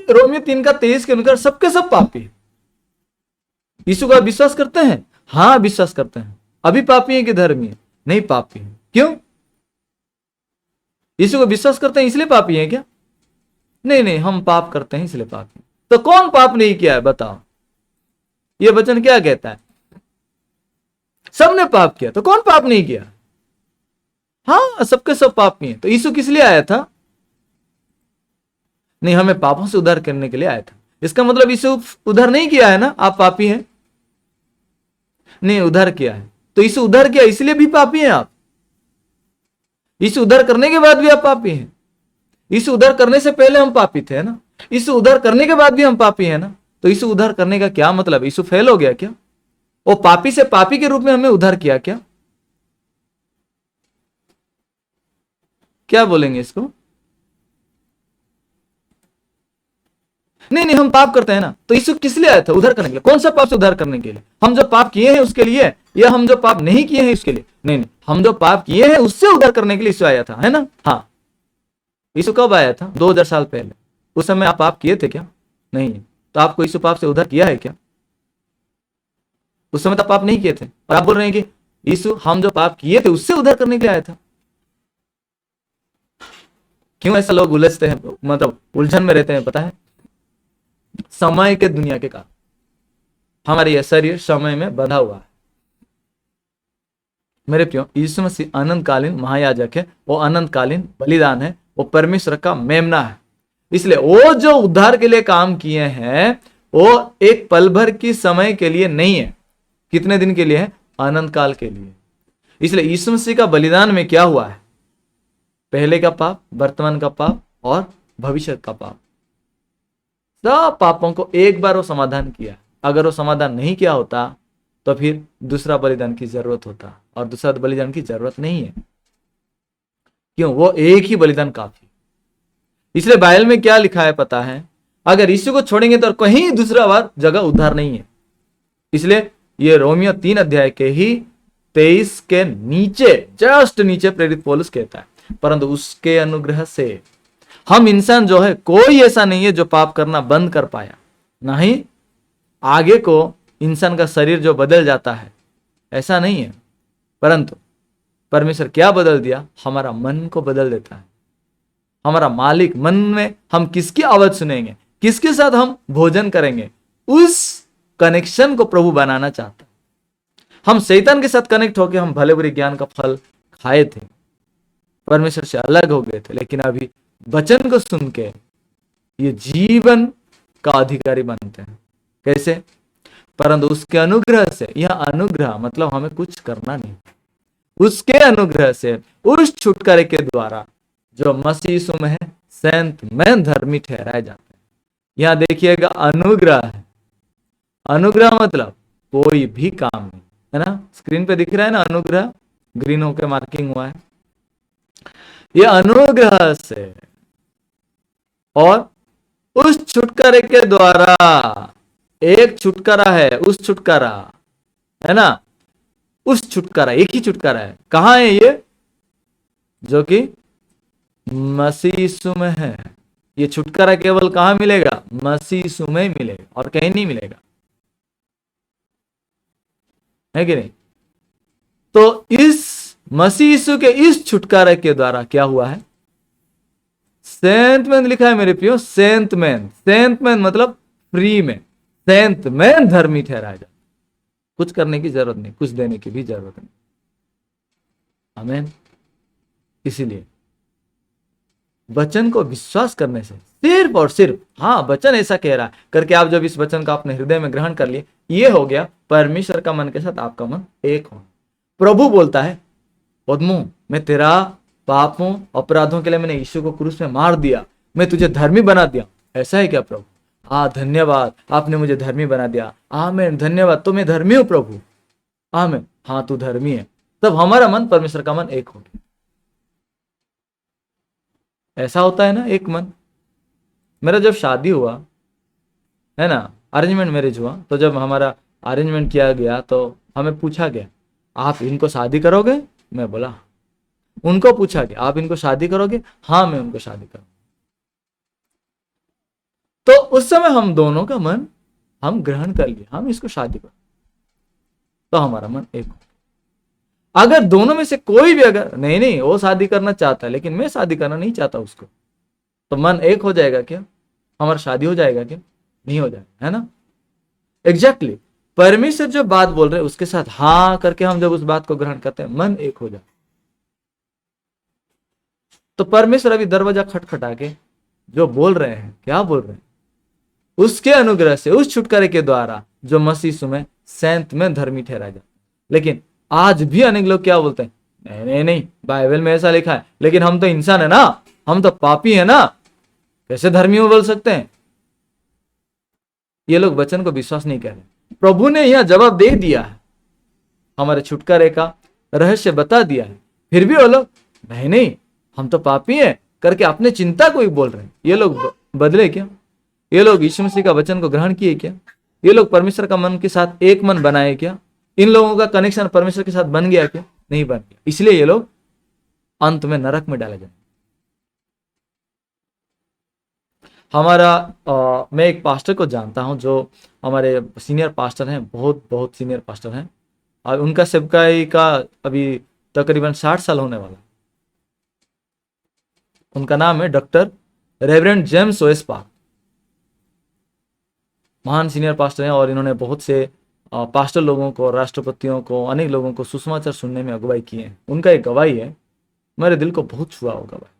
रोमियो 3 का 23 के अनुसार सबके सब पापी है। यीशु का विश्वास करते हैं? हाँ विश्वास करते हैं। अभी पापी है कि धर्मी है? नहीं, पापी है। क्यों? यीशु को विश्वास करते हैं इसलिए पापी है क्या? नहीं नहीं, हम पाप करते हैं इसलिए पापी। तो कौन पाप नहीं किया है बताओ? ये वचन क्या कहता है? सबने पाप किया। तो कौन पाप नहीं किया? हाँ, सबके सब पापी हैं। तो यीशु किस लिए आया था? नहीं, हमें पापों से उद्धार करने के लिए आया था। इसका मतलब यीशु उद्धार नहीं किया है ना, आप पापी हैं? नहीं, उद्धार किया है। तो यीशु उद्धार किया इसलिए भी पापी हैं आप? यीशु उद्धार करने के बाद भी आप पापी हैं? यीशु उद्धार करने से पहले हम पापी थे ना, यीशु उद्धार करने के बाद भी हम पापी हैं ना। तो यीशु उद्धार करने का क्या मतलब? यीशु फेल हो गया क्या? वो पापी से पापी के रूप में हमें उद्धार किया क्या? क्या बोलेंगे इसको? नहीं नहीं, हम पाप करते हैं ना। तो यीशु किस लिए आया था? उद्धार करने के लिए। कौन सा पाप से उद्धार करने के लिए? हम जो पाप किए हैं उसके लिए, या हम जो पाप नहीं किए हैं उसके लिए? नहीं नहीं, हम जो पाप किए हैं उससे उद्धार करने के लिए यीशु आया था, है ना? हाँ। यीशु कब आया था? 2000 साल पहले। उस समय आप पाप किए थे क्या? नहीं। तो आपको यीशु पाप से उद्धार किया है क्या? उस समय तो पाप नहीं किए थे, और आप बोल रहे हैं कि यीशु हम जो पाप किए थे उससे उद्धार करने के लिए आया था। क्यों ऐसा लोग उलझते हैं, मतलब उलझन में रहते हैं, पता है? समय के दुनिया के कारण हमारे यह शरीर समय में बंधा हुआ है। मेरे प्रियो, यीशु मसीह अनंतकालीन महायाजक है, वो अनंतकालीन बलिदान है, वो परमेश्वर का मेमना है। इसलिए वो जो उद्धार के लिए काम किए हैं वो एक पल भर की समय के लिए नहीं है। कितने दिन के लिए है? अनंत काल के लिए। इसलिए यीशु मसीह का बलिदान में क्या हुआ है? पहले का पाप, वर्तमान का पाप और भविष्य का पाप, सब पापों को एक बार वो समाधान किया। अगर वो समाधान नहीं किया होता तो फिर दूसरा बलिदान की जरूरत होता, और दूसरा बलिदान की जरूरत नहीं है। क्यों? वो एक ही बलिदान काफी। इसलिए बाइबल में क्या लिखा है पता है? अगर यीशु को छोड़ेंगे तो कहीं दूसरा बार जगह उद्धार नहीं है। इसलिए ये रोमियो 3 अध्याय के ही 23 के नीचे, जस्ट नीचे प्रेरित पौलुस कहता है, परंतु उसके अनुग्रह से हम इंसान जो है, कोई ऐसा नहीं है जो पाप करना बंद कर पाया। नहीं, आगे को इंसान का शरीर जो बदल जाता है ऐसा नहीं है, परंतु परमेश्वर क्या बदल दिया? हमारा मन को बदल देता है। हमारा मालिक मन में हम किसकी आवाज सुनेंगे, किसके साथ हम भोजन करेंगे, उस कनेक्शन को प्रभु बनाना चाहता है। हम शैतान के साथ कनेक्ट होकर हम भले बुरे ज्ञान का फल खाए थे, परमेश्वर से अलग हो गए थे, लेकिन अभी वचन को सुन के ये जीवन का अधिकारी बनते हैं। कैसे? परंतु उसके अनुग्रह से। यह अनुग्रह मतलब हमें कुछ करना नहीं, उसके अनुग्रह से, उस छुटकारे के द्वारा जो मसीह यीशु में है, संत में धर्मी ठहराए जाते हैं। यहां देखिएगा, अनुग्रह है। अनुग्रह मतलब कोई भी काम नहीं, है ना? स्क्रीन पे दिख रहा है ना अनुग्रह, ग्रीन होकर मार्किंग हुआ है। यह अनुग्रह से और उस छुटकारे के द्वारा, एक छुटकारा है, उस छुटकारा है ना, उस छुटकारा, एक ही छुटकारा है। कहां है ये? जो कि मसीह यीशु में है। ये छुटकारा केवल कहां मिलेगा? मसीह यीशु में मिलेगा, और कहीं नहीं मिलेगा, है कि नहीं? तो इस मसीह यीशु के इस छुटकारे के द्वारा क्या हुआ है? सेंट मैन लिखा है मेरे प्रियो, सेंट मैन। सेंट मैन मतलब फ्री में, सेंट मैन धर्मी ठहराया जाए। कुछ करने की जरूरत नहीं, कुछ देने की भी जरूरत नहीं। आमीन। इसीलिए वचन को विश्वास करने से, सिर्फ और सिर्फ, हाँ वचन ऐसा कह रहा है करके आप जब इस वचन को अपने हृदय में ग्रहण कर लिए, ये हो गया परमेश्वर का मन के साथ आपका मन एक हो। प्रभु बोलता है, पद्मो मैं तेरा पापों अपराधों के लिए मैंने यीशु को क्रूस में मार दिया, मैं तुझे धर्मी बना दिया। ऐसा है क्या प्रभु? धन्यवाद, आपने मुझे धर्मी बना दिया। आमीन, धन्यवाद, तो मैं धर्मी हूं प्रभु। आमीन, हाँ तू धर्मी है। तब हमारा मन परमेश्वर का मन एक हो गया। ऐसा होता है ना, एक मन। मेरा जब शादी हुआ है ना, अरेंजमेंट मैरिज हुआ, तो जब हमारा अरेंजमेंट किया गया तो हमें पूछा गया, आप इनको शादी करोगे? मैं बोला। उनको पूछा गया, आप इनको शादी करोगे? हाँ मैं उनको शादी करूंगा। तो उस समय हम दोनों का मन हम ग्रहण कर लिए, हम इसको शादी करो, तो हमारा मन एक हो। अगर दोनों में से कोई भी अगर नहीं नहीं वो शादी करना चाहता है लेकिन मैं शादी करना नहीं चाहता उसको, तो मन एक हो जाएगा क्या? हमारा शादी हो जाएगा क्या? नहीं हो जाएगा, है ना? एग्जैक्टली परमेश्वर जो बात बोल रहे हैं उसके साथ हाँ करके हम जब उस बात को ग्रहण करते हैं, मन एक हो जाता। तो परमेश्वर अभी दरवाजा खटखटा के जो बोल रहे हैं, क्या बोल रहे हैं? उसके अनुग्रह से, उस छुटकारे के द्वारा जो मसीह यीशु में संत में धर्मी ठहराया जाता। लेकिन आज भी अनेक लोग क्या बोलते हैं, नहीं नहीं नहीं बाइबल में ऐसा लिखा है, लेकिन हम तो इंसान है ना, हम तो पापी है ना, कैसे धर्मी हो बोल सकते हैं? ये लोग वचन को विश्वास नहीं कर रहे। प्रभु ने यह जवाब दे दिया है, हमारे छुटकारे का रहस्य बता दिया है, फिर भी वो लोग नहीं नहीं हम तो पापी हैं करके अपने चिंता को ही बोल रहे हैं। ये लोग बदले क्या? ये लोग यीशु मसीह का वचन को ग्रहण किए क्या? ये लोग परमेश्वर का मन के साथ एक मन बनाए क्या? इन लोगों का कनेक्शन परमेश्वर के साथ बन गया क्या? नहीं बन गया। इसलिए ये लोग अंत में नरक में डाले जाए। मैं एक पास्टर को जानता हूं जो हमारे सीनियर पास्टर हैं, बहुत बहुत सीनियर पास्टर हैं, और उनका सेवकाई का अभी तकरीबन 60 साल होने वाला। उनका नाम है doctor reverend James OS park. महान सीनियर पास्टर हैं और इन्होंने बहुत से पास्टर लोगों को, राष्ट्रपतियों को, अनेक लोगों को सुसमाचार सुनने में अगुवाई की है। उनका एक गवाही है, मेरे दिल को बहुत छुआ वो गवाही।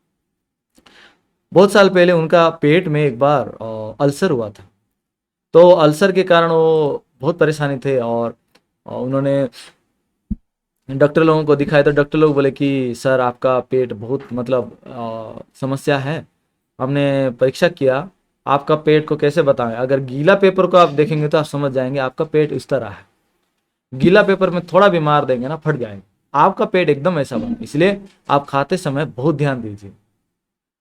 बहुत साल पहले उनका पेट में एक बार अल्सर हुआ था। तो अल्सर के कारण वो बहुत परेशानी थे और उन्होंने डॉक्टर लोगों को दिखाया तो डॉक्टर लोग बोले कि सर आपका पेट बहुत मतलब समस्या है। हमने परीक्षा किया, आपका पेट को कैसे बताएं, अगर गीला पेपर को आप देखेंगे तो आप समझ जाएंगे आपका पेट इस तरह है। गीला पेपर में थोड़ा भी मार देंगे ना फट जाएंगे। आपका पेट एकदम ऐसा बना, इसलिए आप खाते समय बहुत ध्यान दीजिए।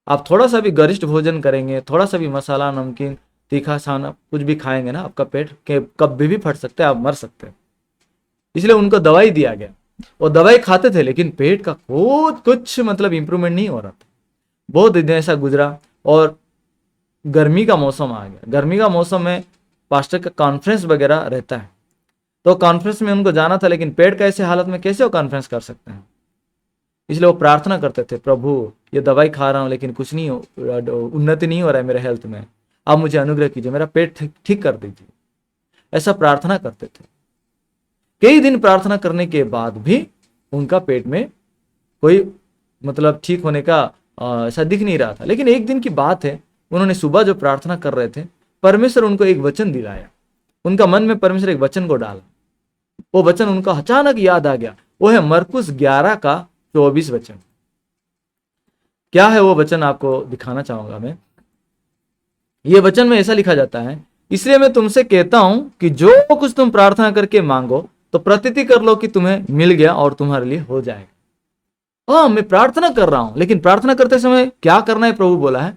आप थोड़ा सा भी गरिष्ठ भोजन करेंगे, थोड़ा सा भी मसाला, नमकीन, तीखा खाना कुछ भी खाएंगे ना, आपका पेट के कभी भी फट सकते हैं, आप मर सकते हैं। इसलिए उनको दवाई दिया गया। वो दवाई खाते थे लेकिन पेट का कुछ मतलब इंप्रूवमेंट नहीं हो रहा था। बहुत दिन ऐसा गुजरा और गर्मी का मौसम आ गया। गर्मी का मौसम में पास्टर का कॉन्फ्रेंस वगैरह रहता है, तो कॉन्फ्रेंस में उनको जाना था, लेकिन पेट का ऐसे हालत में कैसे वो कॉन्फ्रेंस कर सकते हैं। इसलिए वो प्रार्थना करते थे, प्रभु ये दवाई खा रहा हूँ लेकिन कुछ नहीं हो, उन्नति नहीं हो रहा है मेरे हेल्थ में, आप मुझे अनुग्रह कीजिए, मेरा पेट ठीक कर दीजिए। ऐसा प्रार्थना करते थे। कई दिन प्रार्थना करने के बाद भी उनका पेट में कोई मतलब ठीक होने का ऐसा दिख नहीं रहा था। लेकिन एक दिन की बात है, उन्होंने सुबह जो प्रार्थना कर रहे थे, परमेश्वर उनको एक वचन दिलाया। उनका मन में परमेश्वर एक वचन को डाला। वो वचन उनको अचानक याद आ गया। वो है मरकुस 11 का 24 वचन। क्या है वो वचन, आपको दिखाना चाहूंगा मैं। ये वचन में ऐसा लिखा जाता है, इसलिए मैं तुमसे कहता हूं कि जो कुछ तुम प्रार्थना करके मांगो तो प्रतीति कर लो कि तुम्हें मिल गया और तुम्हारे लिए हो जाएगा। हाँ, मैं प्रार्थना कर रहा हूं, लेकिन प्रार्थना करते समय क्या करना है, प्रभु बोला है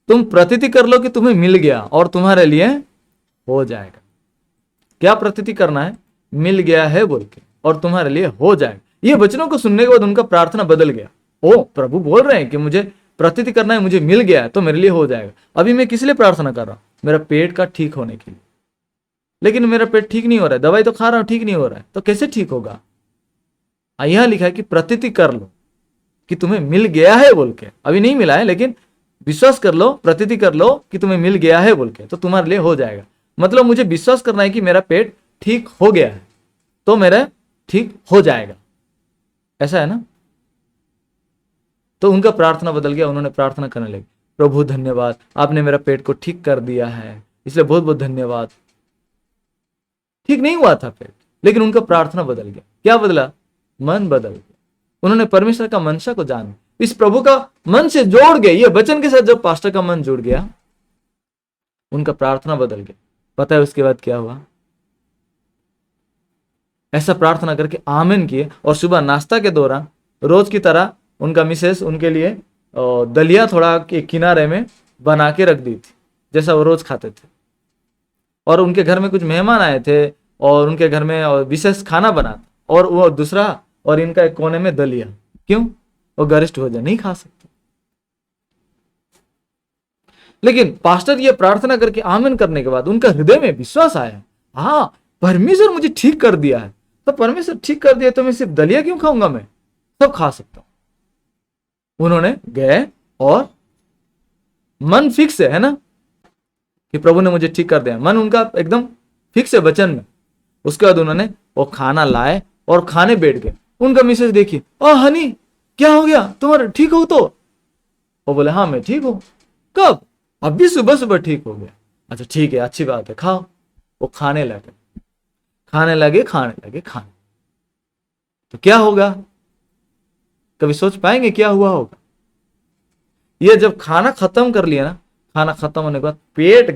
तुम प्रतीति कर लो कि तुम्हें मिल गया और तुम्हारे लिए हो जाएगा। क्या प्रतीति करना है, मिल गया है बोल के और तुम्हारे लिए हो जाएगा। ये वचनों को सुनने के बाद उनका प्रार्थना बदल गया। ओ, प्रभु बोल रहे हैं कि मुझे प्रतीति करना है, मुझे मिल गया है तो मेरे लिए हो जाएगा। अभी मैं किस लिए प्रार्थना कर रहा हूं, मेरा पेट का ठीक होने के लिए। लेकिन मेरा पेट ठीक नहीं हो रहा है, दवाई तो खा रहा हूं, ठीक नहीं हो रहा है, तो कैसे ठीक होगा। यहां लिखा है कि प्रतीति कर लो कि तुम्हें मिल गया है बोल के। अभी नहीं मिला है लेकिन विश्वास कर लो, प्रतीति कर लो कि तुम्हें मिल गया है बोल के, तो तुम्हारे लिए हो जाएगा। मतलब मुझे विश्वास करना है कि मेरा पेट ठीक हो गया है तो मेरा ठीक हो जाएगा, ऐसा है ना। तो उनका प्रार्थना बदल गया। उन्होंने प्रार्थना करने लगे, प्रभु धन्यवाद, आपने मेरा पेट को ठीक कर दिया है, इसलिए बहुत बहुत धन्यवाद। ठीक नहीं हुआ था पेट, लेकिन उनका प्रार्थना बदल गया। क्या बदला, मन बदल गया। उन्होंने परमेश्वर का मनसा को जान, इस प्रभु का मन से जोड़ गए। ये वचन के साथ जब पास्टर का मन जुड़ गया, उनका प्रार्थना बदल गया। पता है उसके बाद क्या हुआ, ऐसा प्रार्थना करके आमीन किए और सुबह नाश्ता के दौरान रोज की तरह उनका मिसेस उनके लिए दलिया थोड़ा के किनारे में बना के रख दी थी, जैसा वो रोज खाते थे। और उनके घर में कुछ मेहमान आए थे और उनके घर में विशेष खाना बना, और वो दूसरा और इनका एक कोने में दलिया। क्यों, वो गरिष्ठ भोजन नहीं खा सकते। लेकिन पास्टर ये प्रार्थना करके आमीन करने के बाद उनका हृदय में विश्वास आया, हाँ परमेश्वर मुझे ठीक कर दिया है, तो परमेश्वर ठीक कर दिया तो मैं सिर्फ दलिया क्यों खाऊंगा, मैं सब खा सकता हूं। उन्होंने गए और मन फिक्स है ना कि प्रभु ने मुझे ठीक कर दिया, मन उनका एकदम फिक्स है वचन में। उसके बाद उन्होंने वो खाना लाए और खाने बैठ गए। उनका मिसेज देखिए, ओ हनी क्या हो गया, तुम्हारा ठीक हो, तो वो बोले हाँ मैं ठीक हूं। कब, अभी सुबह सुबह ठीक हो गया। अच्छा ठीक है, अच्छी बात है, खाओ। वो खाने लगे खाने लगे खाने लगे खाने। तो क्या होगा, कभी सोच पाएंगे क्या हुआ होगा। ये जब खाना खत्म कर लिया ना, खाना खत्म होने के बाद पेट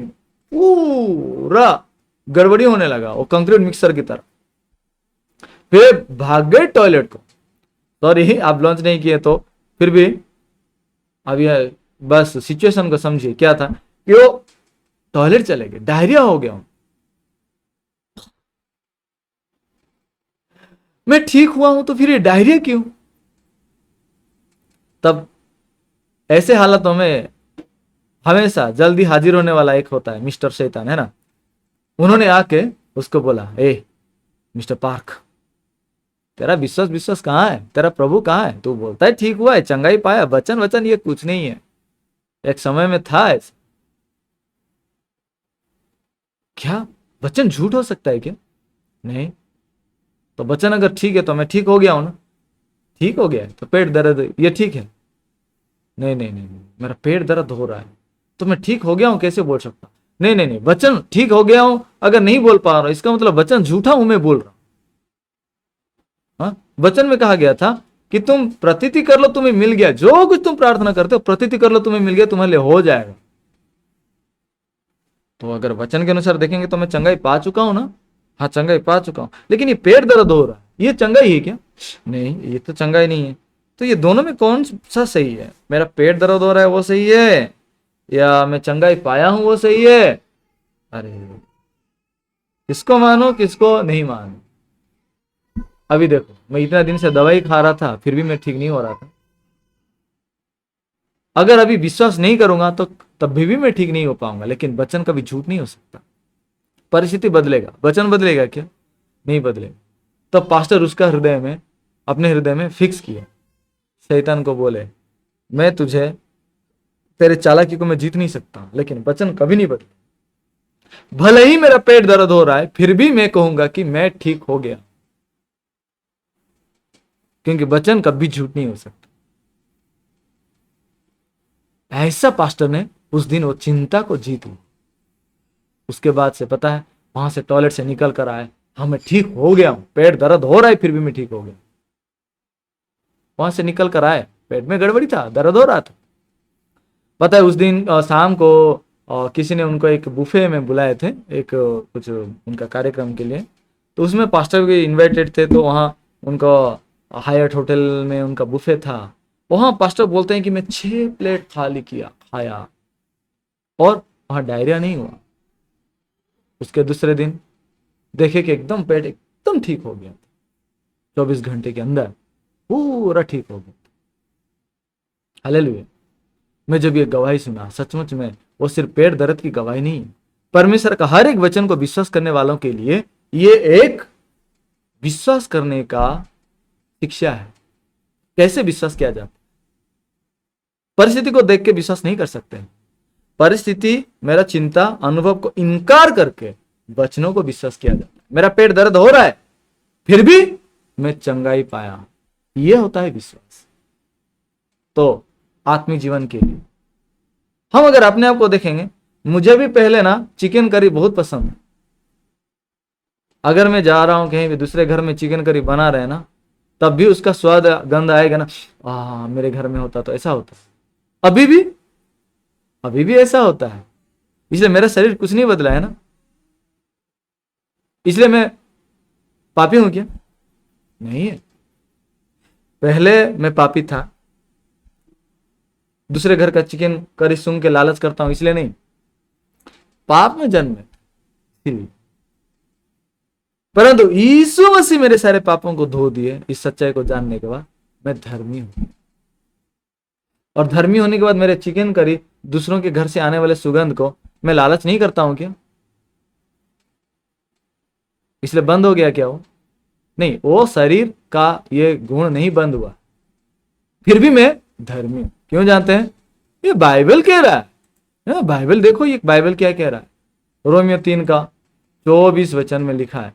पूरा गड़बड़ी होने लगा, वो कंक्रीट मिक्सर की तरह। फिर भाग गए टॉयलेट को। सॉरी आप लॉन्च नहीं किए तो फिर भी अब यह बस सिचुएशन को समझिए। क्या था कि वो टॉयलेट चले गए, डायरिया हो गया। मैं ठीक हुआ हूं तो फिर ये डायरिया क्यों। तब ऐसे हालातों में हमेशा जल्दी हाजिर होने वाला एक होता है, मिस्टर शैतान, है ना। उन्होंने आके उसको बोला, ए मिस्टर पार्क, तेरा विश्वास विश्वास कहाँ है, तेरा प्रभु कहाँ है? तू बोलता है ठीक हुआ है, चंगाई पाया, वचन वचन ये कुछ नहीं है। एक समय में था ऐसा। क्या वचन झूठ हो सकता है क्या? नहीं। तो वचन अगर ठीक है तो मैं ठीक हो गया हूं ना। ठीक हो गया है तो पेट दर्द ये ठीक है? नहीं नहीं नहीं नहीं, मेरा पेट दर्द हो रहा है तो मैं ठीक हो गया हूं कैसे बोल सकता? नहीं नहीं नहीं, वचन ठीक हो गया हूं अगर नहीं बोल पा रहा हूं इसका मतलब वचन झूठा हूं मैं बोल रहा हूं। हाँ, वचन में कहा गया था कि तुम प्रतीति कर लो तुम्हें मिल गया, जो कुछ तुम प्रार्थना करते हो प्रतीति कर लो तुम्हें मिल गया, तुम्हारे लिए हो जाएगा। तो अगर वचन के अनुसार देखेंगे तो मैं चंगाई पा चुका हूं ना। हाँ चंगाई पा चुका हूं, लेकिन ये पेट दर्द हो रहा है, ये चंगाई है क्या? नहीं, ये तो चंगाई नहीं है। तो ये दोनों में कौन सा सही है? मेरा पेट दर्द हो रहा है वो सही है, या मैं चंगाई पाया हूं वो सही है? अरे किसको मानो किसको नहीं मानो? अभी देखो, मैं इतना दिन से दवाई खा रहा था फिर भी मैं ठीक नहीं हो रहा था। अगर अभी विश्वास नहीं करूंगा तो तब भी मैं ठीक नहीं हो पाऊंगा। लेकिन वचन कभी झूठ नहीं हो सकता। परिस्थिति बदलेगा, वचन बदलेगा क्या? नहीं बदलेगा। तब पास्टर उसका हृदय में, अपने हृदय में फिक्स किया, शैतान को बोले मैं तुझे, तेरे चालाकी को मैं जीत नहीं सकता, लेकिन वचन कभी नहीं बदले। भले ही मेरा पेट दर्द हो रहा है फिर भी मैं कहूंगा कि मैं ठीक हो गया, क्योंकि वचन कभी झूठ नहीं हो सकता। ऐसा पास्टर ने उस दिन वो चिंता को जीत ली। उसके बाद से पता है, वहां से टॉयलेट से निकल कर आए, हाँ मैं ठीक हो गया हूं, पेट दर्द हो रहा है फिर भी मैं ठीक हो गया। वहां से निकल कर आए, पेट में गड़बड़ी था, दर्द हो रहा था। पता है उस दिन शाम को किसी ने उनको एक बुफे में बुलाए थे, एक कुछ उनका कार्यक्रम के लिए। तो उसमें पास्टर भी इनवाइटेड थे, तो वहाँ उनको हायट होटल में उनका बुफे था। वहाँ पास्टर बोलते हैं कि मैं 6 प्लेट खाली किया खाया और वहाँ डायरिया नहीं हुआ। उसके दूसरे दिन देखे कि एकदम पेट एकदम ठीक हो गया, 24 घंटे के अंदर पूरा ठीक हो गया। हालेलुया। मैं जब ये गवाही सुना, सचमुच में वो सिर्फ पेट दर्द की गवाही नहीं, परमेश्वर का हर एक वचन को विश्वास करने वालों के लिए ये एक विश्वास करने का शिक्षा है। कैसे विश्वास किया जाता? परिस्थिति को देख के विश्वास नहीं कर सकते। परिस्थिति, मेरा चिंता, अनुभव को इनकार करके वचनों को विश्वास किया जाता है। मेरा पेट दर्द हो रहा है फिर भी मैं चंगाई पाया, यह होता है विश्वास। तो आत्मिक जीवन के लिए हम अगर अपने आप को देखेंगे, मुझे भी पहले ना चिकन करी बहुत पसंद है। अगर मैं जा रहा हूं कहीं भी दूसरे घर में चिकन करी बना रहे ना, तब भी उसका स्वाद गंध आएगा ना, मेरे घर में होता तो ऐसा होता। अभी भी ऐसा होता है। इसलिए मेरा शरीर कुछ नहीं बदला है ना, इसलिए मैं पापी हूं क्या? नहीं है। पहले मैं पापी था, दूसरे घर का चिकन करी सुन के लालच करता हूं इसलिए नहीं, पाप में जन्म है। परंतु यीशु मसीह मेरे सारे पापों को धो दिए। इस सच्चाई को जानने के बाद मैं धर्मी हूं, और धर्मी होने के बाद मेरे चिकन करी, दूसरों के घर से आने वाले सुगंध को मैं लालच नहीं करता हूं क्या? इसलिए बंद हो गया क्या वो? नहीं, वो शरीर का ये गुण नहीं बंद हुआ, फिर भी मैं धर्मी हूं। क्यों जानते हैं? ये बाइबल कह रहा है। बाइबल देखो, ये बाइबल क्या कह रहा है। रोमियो 3:24 में लिखा है,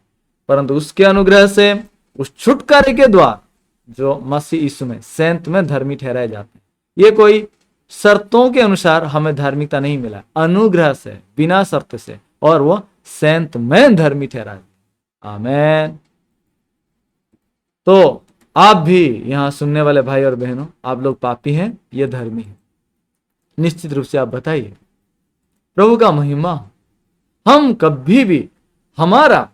परंतु उसके अनुग्रह से उस छुटकारे के द्वारा जो मसीह यीशु में संत में धर्मी ठहराए जाते हैं। ये कोई शर्तों के अनुसार हमें धार्मिकता नहीं मिला, अनुग्रह से, बिना शर्त से, और वो संत में धर्मी ठहराए। आमेन। तो आप भी यहां सुनने वाले भाई और बहनों, आप लोग पापी हैं, ये धर्मी है? निश्चित रूप से आप बताइए। प्रभु का महिमा हो। हम कभी भी हमारा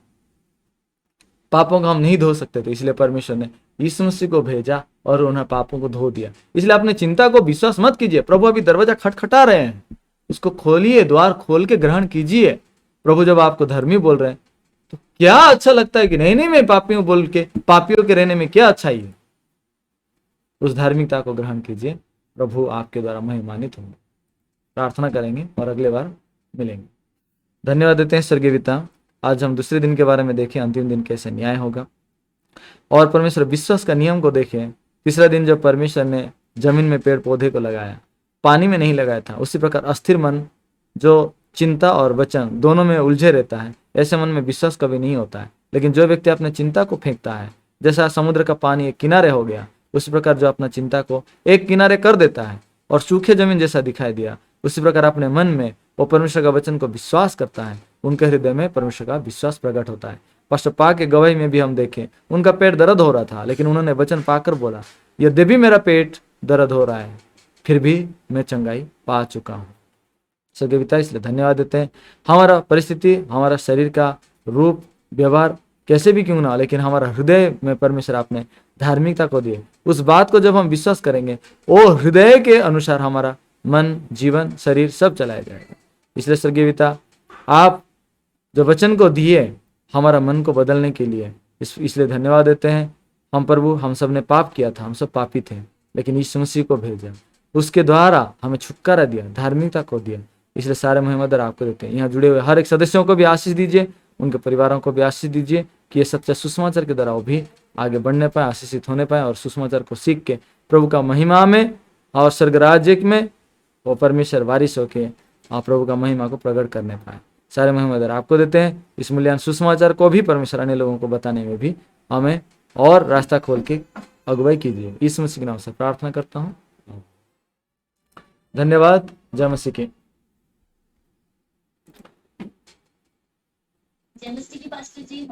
पापों को हम नहीं धो सकते थे, इसलिए परमेश्वर ने यीशु मसीह को भेजा और उन्हें पापों को धो दिया। इसलिए अपने चिंता को विश्वास मत कीजिए। प्रभु अभी दरवाजा खटखटा रहे हैं, उसको खोलिए, द्वार खोल के ग्रहण कीजिए। प्रभु जब आपको धर्मी बोल रहे हैं तो क्या अच्छा लगता है कि नहीं नहीं मैं पापी हूं बोल के, पापियों के रहने में क्या अच्छाई है? उस धार्मिकता को ग्रहण कीजिए, प्रभु आपके द्वारा महिमान्वित होंगे। प्रार्थना करेंगे और अगले बार मिलेंगे। धन्यवाद देते हैं स्वर्गीय पिता। आज हम दूसरे दिन के बारे में देखें, अंतिम दिन कैसे न्याय होगा। और परमेश्वर विश्वास का नियम को देखें। तीसरा दिन जब परमेश्वर ने जमीन में पेड़ पौधे को लगाया, पानी में नहीं लगाया था, उसी प्रकार अस्थिर मन जो चिंता और वचन दोनों में उलझे रहता है, ऐसे मन में विश्वास कभी नहीं होता है। लेकिन जो व्यक्ति अपने चिंता को फेंकता है, जैसा समुद्र का पानी एक किनारे हो गया, उसी प्रकार जो अपना चिंता को एक किनारे कर देता है और सूखे जमीन जैसा दिखाई दिया, उसी प्रकार अपने मन में वो परमेश्वर का वचन को विश्वास करता है, उनके हृदय में परमेश्वर का विश्वास प्रकट होता है। पास्टर पा के गवाही में भी हम देखें, उनका पेट दर्द हो रहा था, लेकिन उन्होंने वचन पाकर बोला, यद्यपि मेरा पेट दर्द हो रहा है, फिर भी मैं चंगाई पा चुका हूँ। स्वर्गीय पिता, इसलिए धन्यवाद देते हैं। हमारा परिस्थिति, हमारा शरीर का रूप व्यवहार कैसे भी क्यों ना हो, लेकिन हमारा हृदय में परमेश्वर आपने धार्मिकता को दिए। उस बात को जब हम विश्वास करेंगे, वो हृदय के अनुसार हमारा मन, जीवन, शरीर सब चलाया जाएगा। इसलिए स्वर्गीय पिता, आप जो वचन को दिए हमारा मन को बदलने के लिए, इसलिए धन्यवाद देते हैं। हम प्रभु, हम सब ने पाप किया था, हम सब पापी थे, लेकिन यीशु मसीह को भेजा, उसके द्वारा हमें छुटकारा दिया, धार्मिकता को दिया। इसलिए सारे महिमा आपको देते हैं। यहाँ जुड़े हुए हर एक सदस्यों को भी आशीष दीजिए, उनके परिवारों को भी आशीष दीजिए कि ये सच्चा सुसमाचार के द्वारा वो भी आगे बढ़ने पाए, आशीषित होने पाए और सुसमाचार को सीख के प्रभु का महिमा में और स्वर्ग राज्य में वो परमेश्वर वारिस होके आप प्रभु का महिमा को प्रकट करने पाए। सारे महिमा आपको देते हैं। इस मूल्यवान सुसमाचार को भी परमेश्वर अन्य लोगों को बताने में भी हमें और रास्ता खोल के अगुवाई कीजिए। यीशु मसीह के नाम से प्रार्थना करता हूँ, धन्यवाद। जय मसीह की। जय मसीह की पास्टर जी।